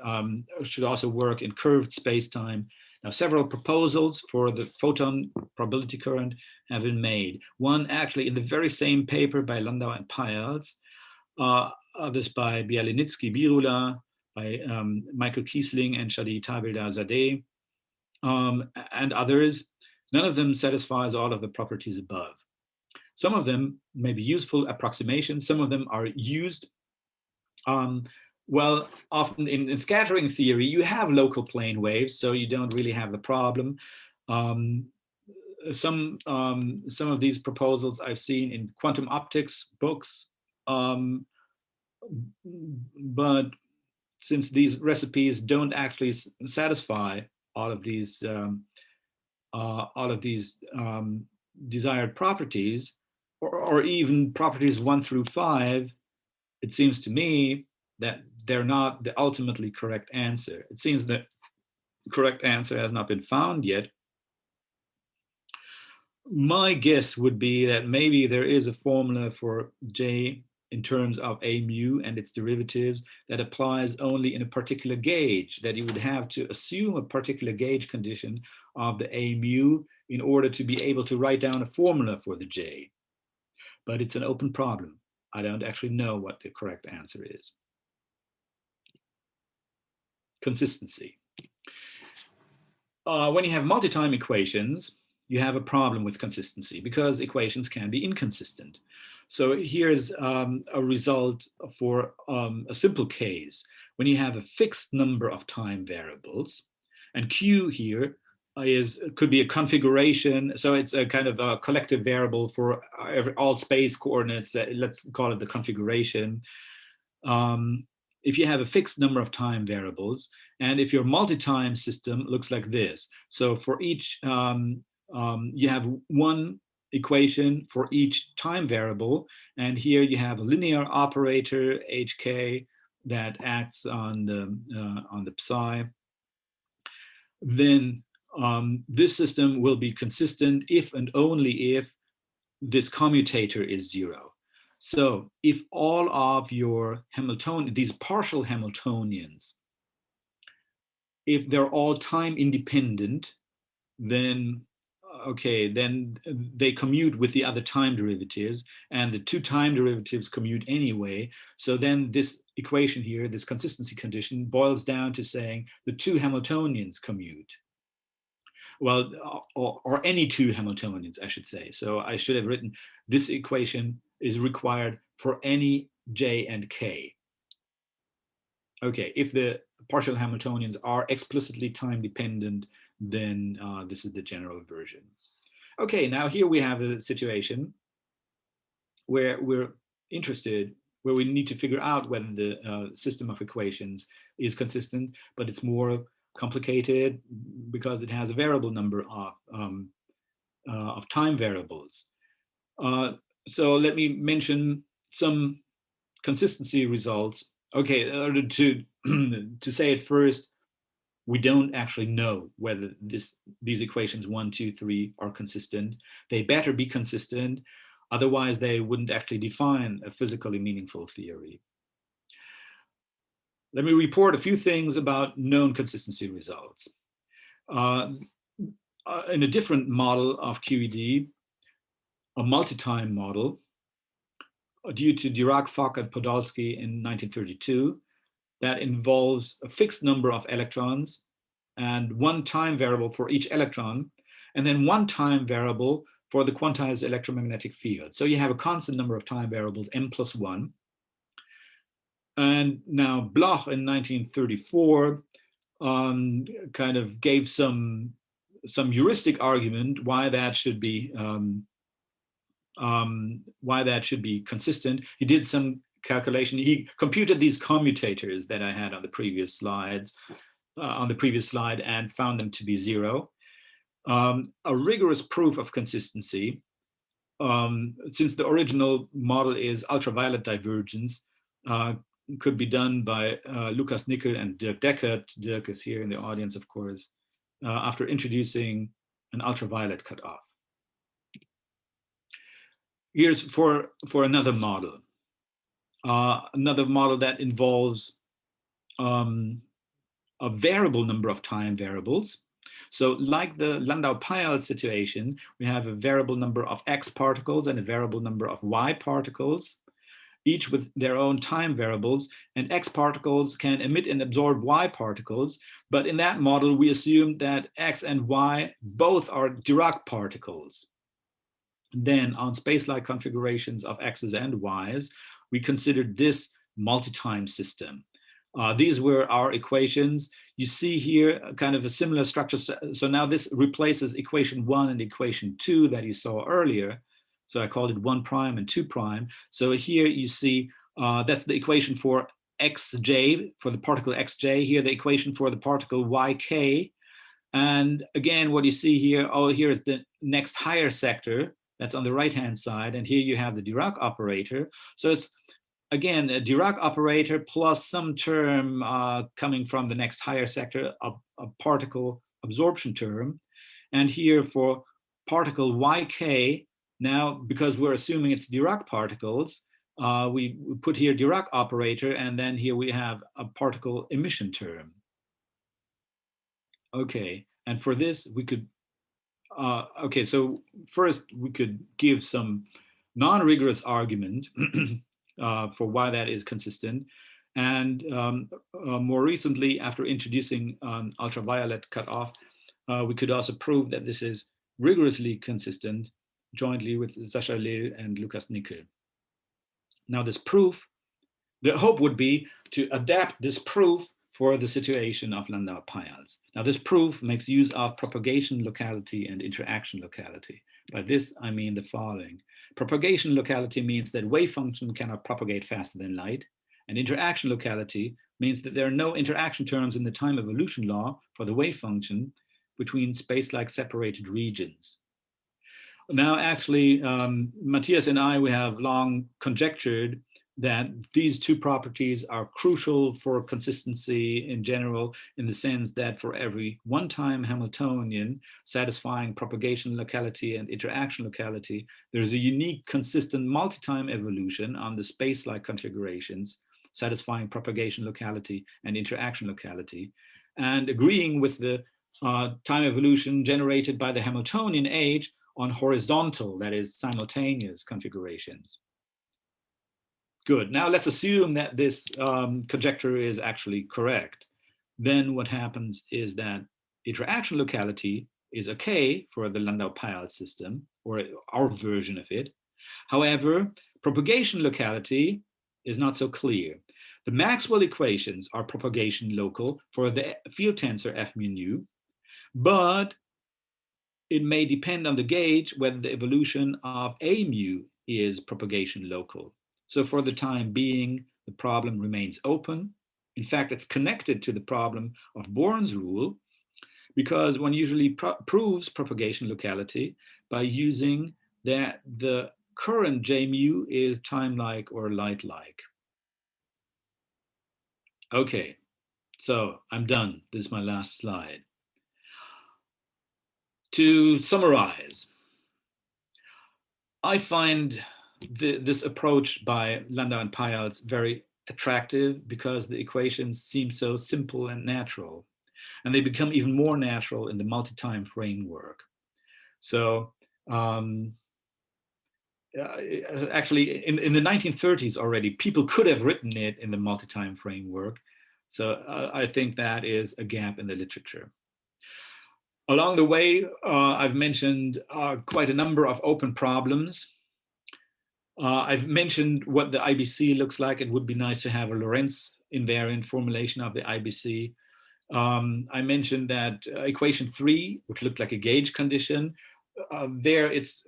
should also work in curved space-time, Now, several proposals for the photon probability current have been made. One actually in the very same paper by Landau and Peierls, others by Bialenitsky-Birula, by Michael Kiesling and Shadi Tabilda-Zadeh, and others. None of them satisfies all of the properties above. Some of them may be useful approximations. Some of them are used. Well, often in scattering theory, you have local plane waves, so you don't really have the problem. Some of these proposals I've seen in quantum optics books, but since these recipes don't actually satisfy all of these desired properties, or even properties 1 through 5, it seems to me that they're not the ultimately correct answer. It seems the correct answer has not been found yet. My guess would be that maybe there is a formula for J in terms of A mu and its derivatives that applies only in a particular gauge, that you would have to assume a particular gauge condition of the A mu in order to be able to write down a formula for the J. But it's an open problem. I don't actually know what the correct answer is. Consistency. When you have multi-time equations, you have a problem with consistency because equations can be inconsistent. So here's a result for a simple case. When you have a fixed number of time variables, and Q here could be a configuration, so it's a kind of a collective variable for all space coordinates, let's call it the configuration. If you have a fixed number of time variables, and if your multi-time system looks like this, so for each, you have one equation for each time variable, and here you have a linear operator hk that acts on the psi. Then this system will be consistent if and only if this commutator is 0. So if all of your these partial Hamiltonians, if they're all time independent, then okay, then they commute with the other time derivatives, and the 2 time derivatives commute anyway. So then this equation here, this consistency condition, boils down to saying the 2 Hamiltonians commute. Well, or any 2 Hamiltonians, I should say. So I should have written this equation is required for any J and K. Okay, if the partial Hamiltonians are explicitly time dependent, then this is the general version. Okay, now here we have a situation where we're interested, where we need to figure out whether the system of equations is consistent, but it's more complicated because it has a variable number of time variables. So let me mention some consistency results. Okay, to say it first, we don't actually know whether these equations 1, 2, 3 are consistent. They better be consistent, otherwise they wouldn't actually define a physically meaningful theory. Let me report a few things about known consistency results. In a different model of QED, a multi-time model, due to Dirac, Fock, and Podolsky in 1932, that involves a fixed number of electrons and 1 time variable for each electron, and then 1 time variable for the quantized electromagnetic field. So you have a constant number of time variables, m plus 1. And now Bloch in 1934 kind of gave some heuristic argument why that should be consistent. He did some calculation. He computed these commutators that I had on the previous slides, and found them to be 0. A rigorous proof of consistency, since the original model is ultraviolet divergence, could be done by Lukas Nickel and Dirk Deckert. Dirk is here in the audience, of course, after introducing an ultraviolet cutoff. Here's for another model that involves a variable number of time variables. So like the Landau-Peierls situation, we have a variable number of X particles and a variable number of Y particles, each with their own time variables, and X particles can emit and absorb Y particles. But in that model, we assume that X and Y both are Dirac particles. Then on space-like configurations of X's and Y's, we considered this multi-time system. These were our equations. You see here kind of a similar structure. So now this replaces equation 1 and equation 2 that you saw earlier. So I called it 1' and 2'. So here you see that's the equation for xj, for the particle xj, here the equation for the particle yk. And again, what you see here, here is the next higher sector that's on the right-hand side. And here you have the Dirac operator. So it's, again, a Dirac operator plus some term coming from the next higher sector, a particle absorption term. And here for particle yk, now, because we're assuming it's Dirac particles, we put here Dirac operator, and then here we have a particle emission term. Okay, and for this we could, okay, so first we could give some non-rigorous argument for why that is consistent. And more recently, after introducing ultraviolet cutoff, we could also prove that this is rigorously consistent jointly with Sascha Lill and Lukas Nickel. Now this proof, the hope would be to adapt this proof for the situation of Landau-Peierls. Now this proof makes use of propagation locality and interaction locality. By this, I mean the following. Propagation locality means that wave function cannot propagate faster than light, and interaction locality means that there are no interaction terms in the time evolution law for the wave function between space-like separated regions. Now, actually, Matthias and I, we have long conjectured that these two properties are crucial for consistency in general, in the sense that for every one-time Hamiltonian satisfying propagation locality and interaction locality, there's a unique, consistent multi-time evolution on the space-like configurations satisfying propagation locality and interaction locality, and agreeing with the time evolution generated by the Hamiltonian age on horizontal, that is simultaneous configurations. Good, now let's assume that this conjecture is actually correct. Then what happens is that interaction locality is okay for the Landau-Peierls system, or our version of it. However, propagation locality is not so clear. The Maxwell equations are propagation local for the field tensor F mu nu, but it may depend on the gauge whether the evolution of A mu is propagation local. So for the time being, the problem remains open. In fact, it's connected to the problem of Born's rule, because one usually proves propagation locality by using that the current J mu is time-like or light-like. Okay, so I'm done. This is my last slide. To summarize, I find this approach by Landau and Peierls very attractive because the equations seem so simple and natural, and they become even more natural in the multi-time framework. So actually in the 1930s already, people could have written it in the multi-time framework. So I think that is a gap in the literature. Along the way, I've mentioned quite a number of open problems. I've mentioned what the IBC looks like. It would be nice to have a Lorentz invariant formulation of the IBC. I mentioned that equation 3, which looked like a gauge condition, there it's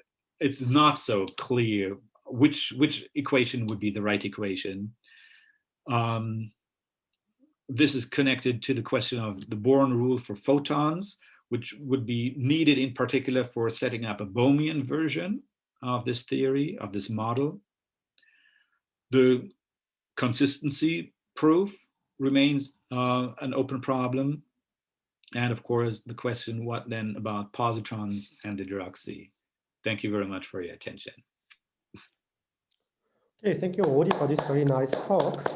not so clear which equation would be the right equation. This is connected to the question of the Born rule for photons, which would be needed in particular for setting up a Bohmian version of this theory, of this model. The consistency proof remains an open problem. And of course, the question, what then about positrons and the Dirac sea? Thank you very much for your attention. Okay, thank you, Rodi, for this very nice talk.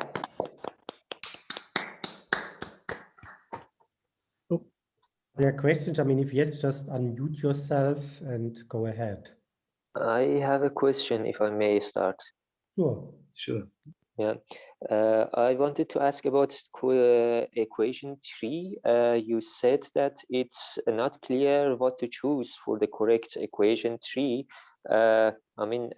There are questions? I mean, if yes, just unmute yourself and go ahead. I have a question, if I may start. Sure. Sure. Yeah, I wanted to ask about equation 3. You said that it's not clear what to choose for the correct equation 3. I mean,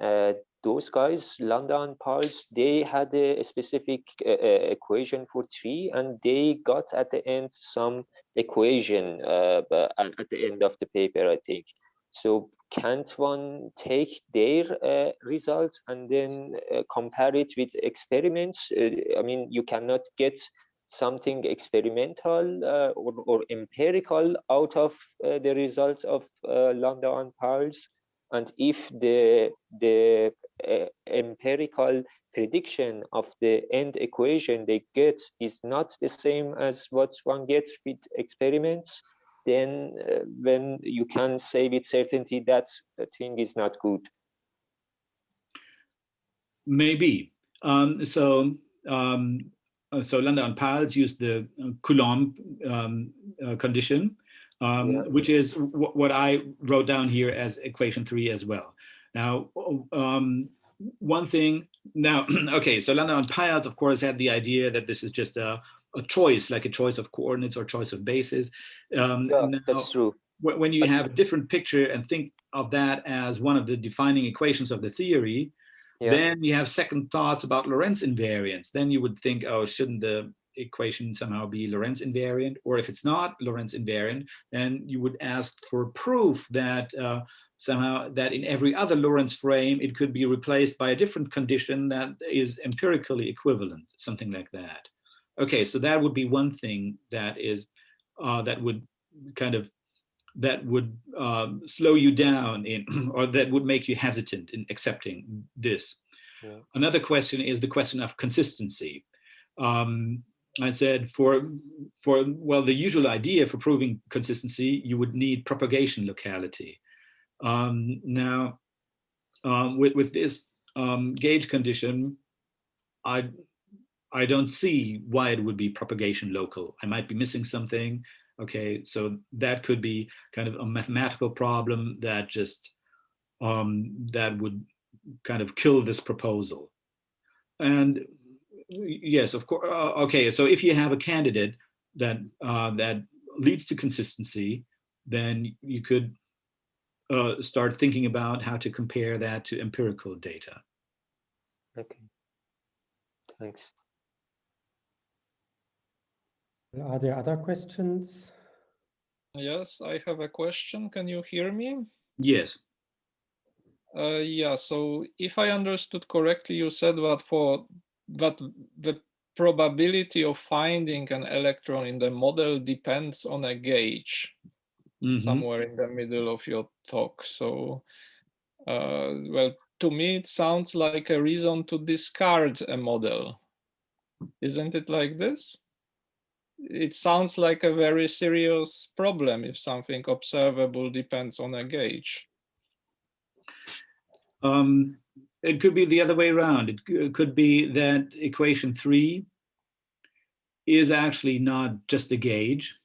those guys, Landau and Peierls, they had a specific equation for 3, and they got at the end some equation at the end of the paper, I think. So can't one take their results and then compare it with experiments? I mean, you cannot get something experimental or empirical out of the results of Landau and Peierls. And if the empirical prediction of the end equation they get is not the same as what one gets with experiments, then when you can say with certainty that thing is not good. Maybe. So Landau and Peierls used the Coulomb condition, which is what I wrote down here as equation 3 as well. Now, one thing now, okay, so Landau and Peierls, of course, had the idea that this is just a choice, like a choice of coordinates or choice of bases. Yeah, that's true. When you have a different picture and think of that as one of the defining equations of the theory, then you have second thoughts about Lorentz invariance. Then you would think, oh, shouldn't the equation somehow be Lorentz invariant? Or if it's not Lorentz invariant, then you would ask for proof that somehow that in every other Lorentz frame, it could be replaced by a different condition that is empirically equivalent, something like that. Okay, so that would be one thing that is that would kind of slow you down in, or that would make you hesitant in accepting this. Yeah. Another question is the question of consistency. I said for well, the usual idea for proving consistency, you would need propagation locality. Now, with this gauge condition, I don't see why it would be propagation local. I might be missing something. Okay, so that could be kind of a mathematical problem that just that would kind of kill this proposal. And yes, of course. Okay, so if you have a candidate that that leads to consistency, then you could start thinking about how to compare that to empirical data. Okay, thanks. Are there other questions? Yes, I have a question. Can you hear me? Yes. Yeah, so if I understood correctly, you said that the probability of finding an electron in the model depends on a gauge, somewhere in the middle of your talk. So, well, to me, it sounds like a reason to discard a model. Isn't it like this? It sounds like a very serious problem if something observable depends on a gauge. It could be the other way around. It could be that equation 3 is actually not just a gauge,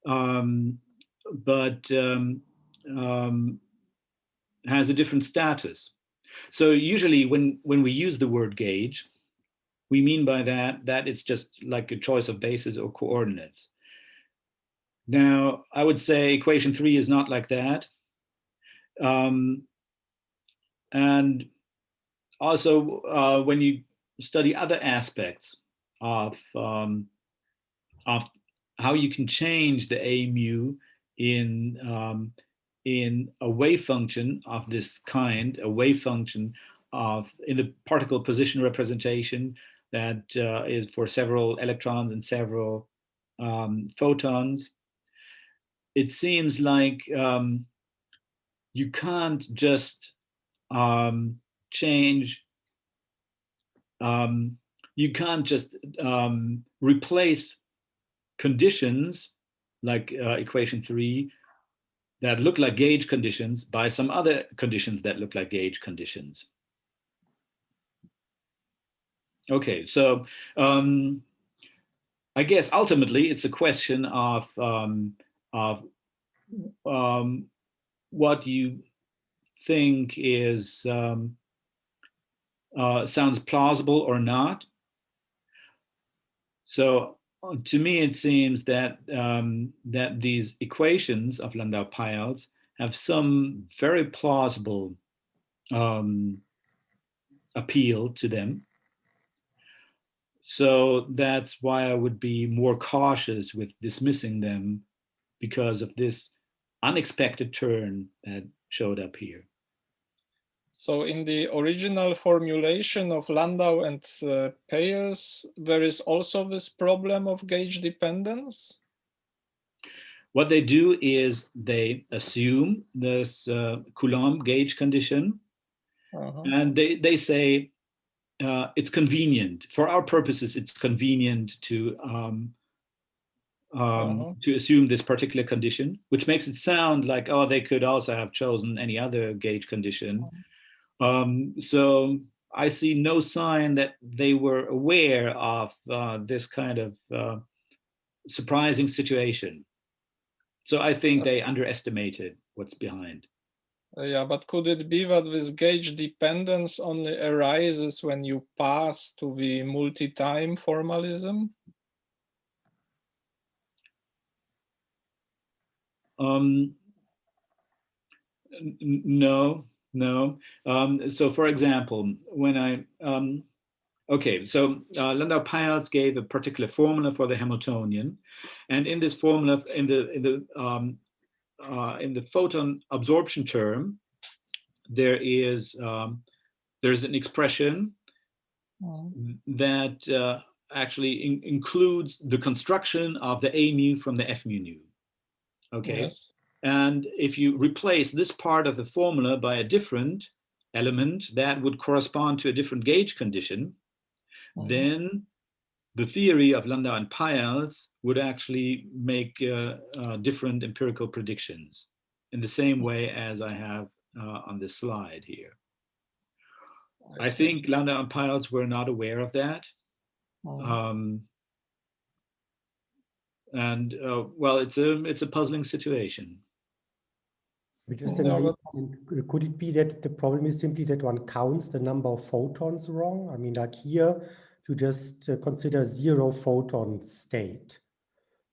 but has a different status. So usually when we use the word gauge, we mean by that it's just like a choice of bases or coordinates. Now, I would say equation 3 is not like that. And also, when you study other aspects of how you can change the A mu in a wave function of this kind, a wave function in the particle position representation that is for several electrons and several photons, it seems like you can't just change, you can't just replace conditions like equation 3 that look like gauge conditions by some other conditions that look like gauge conditions. Okay, so I guess ultimately it's a question of of what you think is sounds plausible or not. So to me, it seems that that these equations of Landau-Peierls have some very plausible appeal to them. So that's why I would be more cautious with dismissing them because of this unexpected turn that showed up here. So in the original formulation of Landau and Peierls, there is also this problem of gauge dependence? What they do is they assume this Coulomb gauge condition, and they say it's convenient. For our purposes, it's convenient to assume this particular condition, which makes it sound like, oh, they could also have chosen any other gauge condition. So I see no sign that they were aware of this kind of surprising situation. So I think they underestimated what's behind. Yeah, but could it be that this gauge dependence only arises when you pass to the multi-time formalism? No. So for example, when I, okay, so Landau-Peierls gave a particular formula for the Hamiltonian. And in this formula, in the photon absorption term, there's an expression that actually includes the construction of the A mu from the F mu nu. Okay. Yes. And if you replace this part of the formula by a different element that would correspond to a different gauge condition, then the theory of Landau and Peierls would actually make different empirical predictions in the same way as I have on this slide here. I think Landau and Peierls were not aware of that. Well, it's a puzzling situation. Could it be that the problem is simply that one counts the number of photons wrong? I mean, like here, you just consider 0 photon state.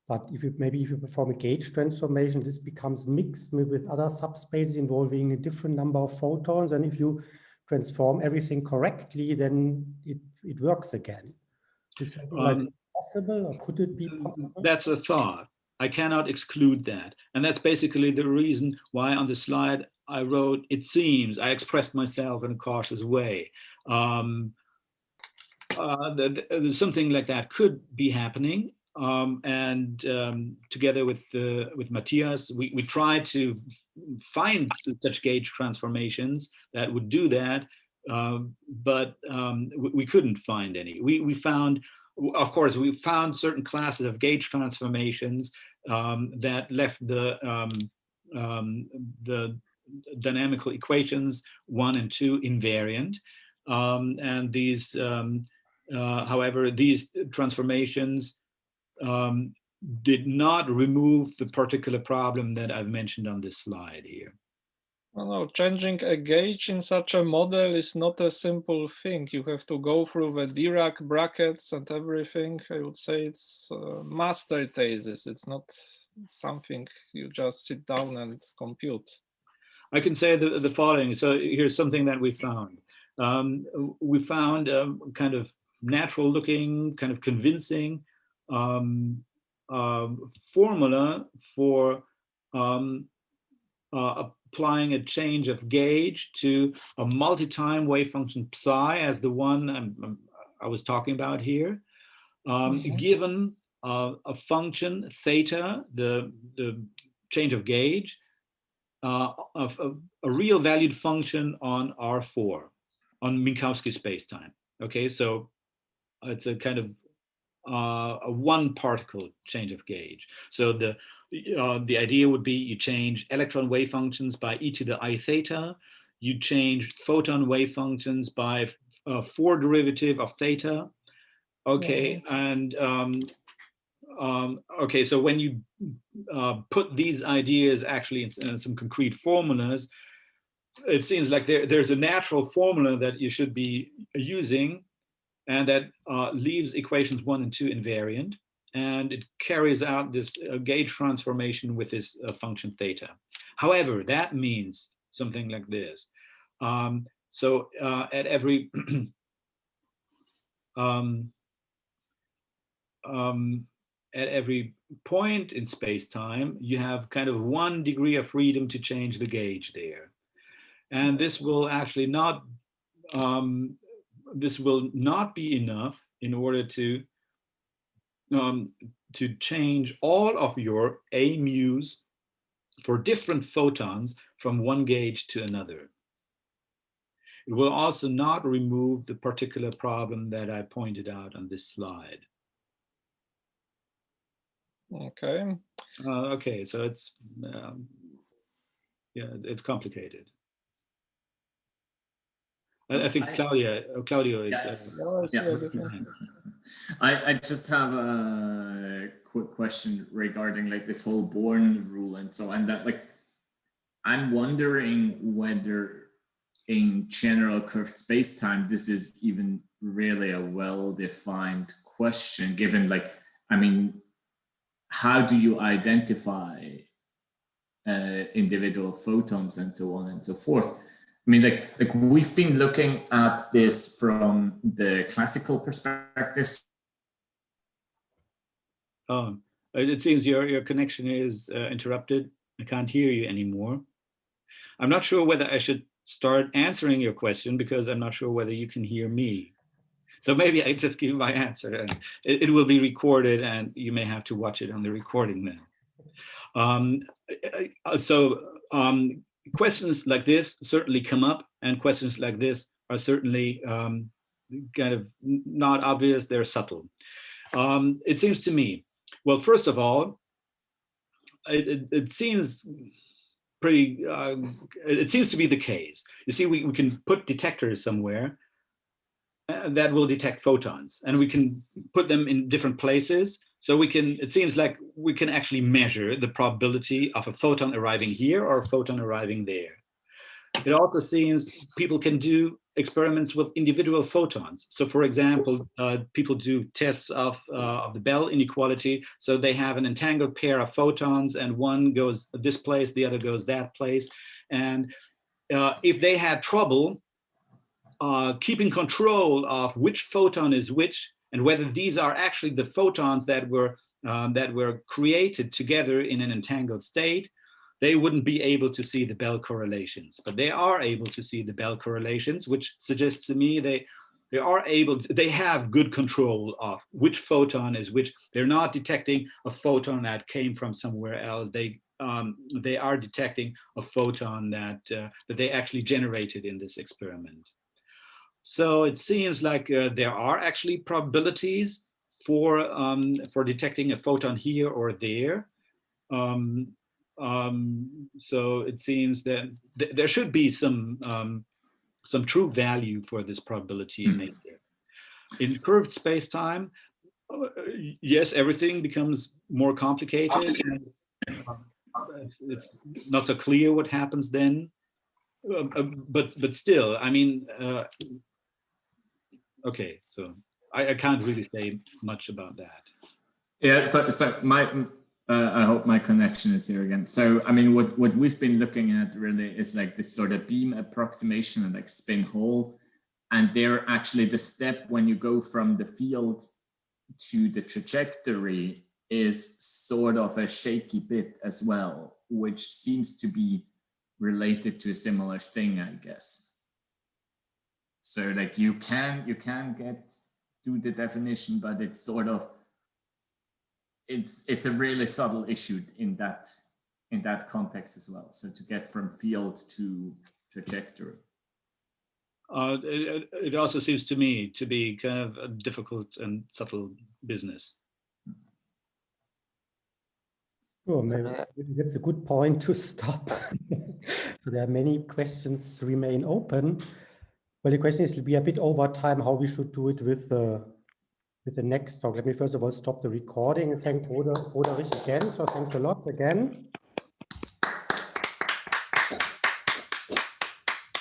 But if you perform a gauge transformation, this becomes mixed with other subspaces involving a different number of photons. And if you transform everything correctly, then it works again. Is something like possible, or could it be possible? That's a thought. I cannot exclude that. And that's basically the reason why on the slide I wrote, it seems, I expressed myself in a cautious way. Something like that could be happening. Together with Matthias, we tried to find such gauge transformations that would do that, but we couldn't find any. We found, of course, we found certain classes of gauge transformations that left the dynamical equations 1 and 2 invariant, and these, however, these transformations did not remove the particular problem that I've mentioned on this slide here. No, changing a gauge in such a model is not a simple thing. You have to go through the Dirac brackets and everything. I would say it's a master thesis. It's not something you just sit down and compute. I can say the following. So here's something that we found. We found kind of natural looking, kind of convincing formula for applying a change of gauge to a multi-time wave function psi as the one I was talking about here, given a function theta, the change of gauge, of a real valued function on R4, on Minkowski spacetime. Okay, so it's a kind of a one particle change of gauge. So the idea would be you change electron wave functions by e to the I theta, you change photon wave functions by 4 derivative of theta. Okay, and okay, so when you put these ideas actually in some concrete formulas, it seems like there's a natural formula that you should be using, and that leaves equations 1 and 2 invariant, and it carries out this gauge transformation with this function theta. However, that means something like this. So at every at every point in space-time, you have kind of 1 degree of freedom to change the gauge there. And this will actually not, this will not be enough in order to change all of your A mu's for different photons from one gauge to another. It will also not remove the particular problem that I pointed out on this slide. Okay. Okay, so it's yeah, it's complicated. I think Claudio is. I just have a quick question regarding like this whole Born rule and so, and that like I'm wondering whether in general curved spacetime this is even really a well-defined question, given like, I mean, how do you identify individual photons and so on and so forth? I mean, like we've been looking at this from the classical perspectives. It seems your connection is interrupted. I can't hear you anymore. I'm not sure whether I should start answering your question because I'm not sure whether you can hear me. So maybe I just give my answer, and it will be recorded, and you may have to watch it on the recording then. Questions like this certainly come up, and questions like this are certainly kind of not obvious, they're subtle. It seems to me, well, first of all, it seems pretty, it seems to be the case. You see, we can put detectors somewhere that will detect photons, and we can put them in different places. So we can, it seems like we can actually measure the probability of a photon arriving here or a photon arriving there. It also seems people can do experiments with individual photons. So for example, people do tests of the Bell inequality. So they have an entangled pair of photons, and one goes this place, the other goes that place. And if they had trouble keeping control of which photon is which, and whether these are actually the photons that were created together in an entangled state, they wouldn't be able to see the Bell correlations. But they are able to see the Bell correlations, which suggests to me they have good control of which photon is which. They're not detecting a photon that came from somewhere else. They are detecting a photon that they actually generated in this experiment. So it seems like there are actually probabilities for detecting a photon here or there. So it seems that there should be some true value for this probability in nature. In curved space-time, yes, everything becomes more complicated, and it's not so clear what happens then. But still, I mean, okay, so I can't really say much about that. Yeah, so my I hope my connection is here again. So I mean, what we've been looking at really is like this sort of beam approximation and like spin Hall, and they're actually the step when you go from the field to the trajectory is sort of a shaky bit as well, which seems to be related to a similar thing, I guess. So like you can get to the definition, but it's sort of it's a really subtle issue in that context as well. So to get from field to trajectory. It also seems to me to be kind of a difficult and subtle business. Oh, maybe that's a good point to stop. So there are many questions remain open. Well, the question is, we are a bit over time, how we should do it with with the next talk. Let me first of all stop the recording and thank Roderich again. So thanks a lot again.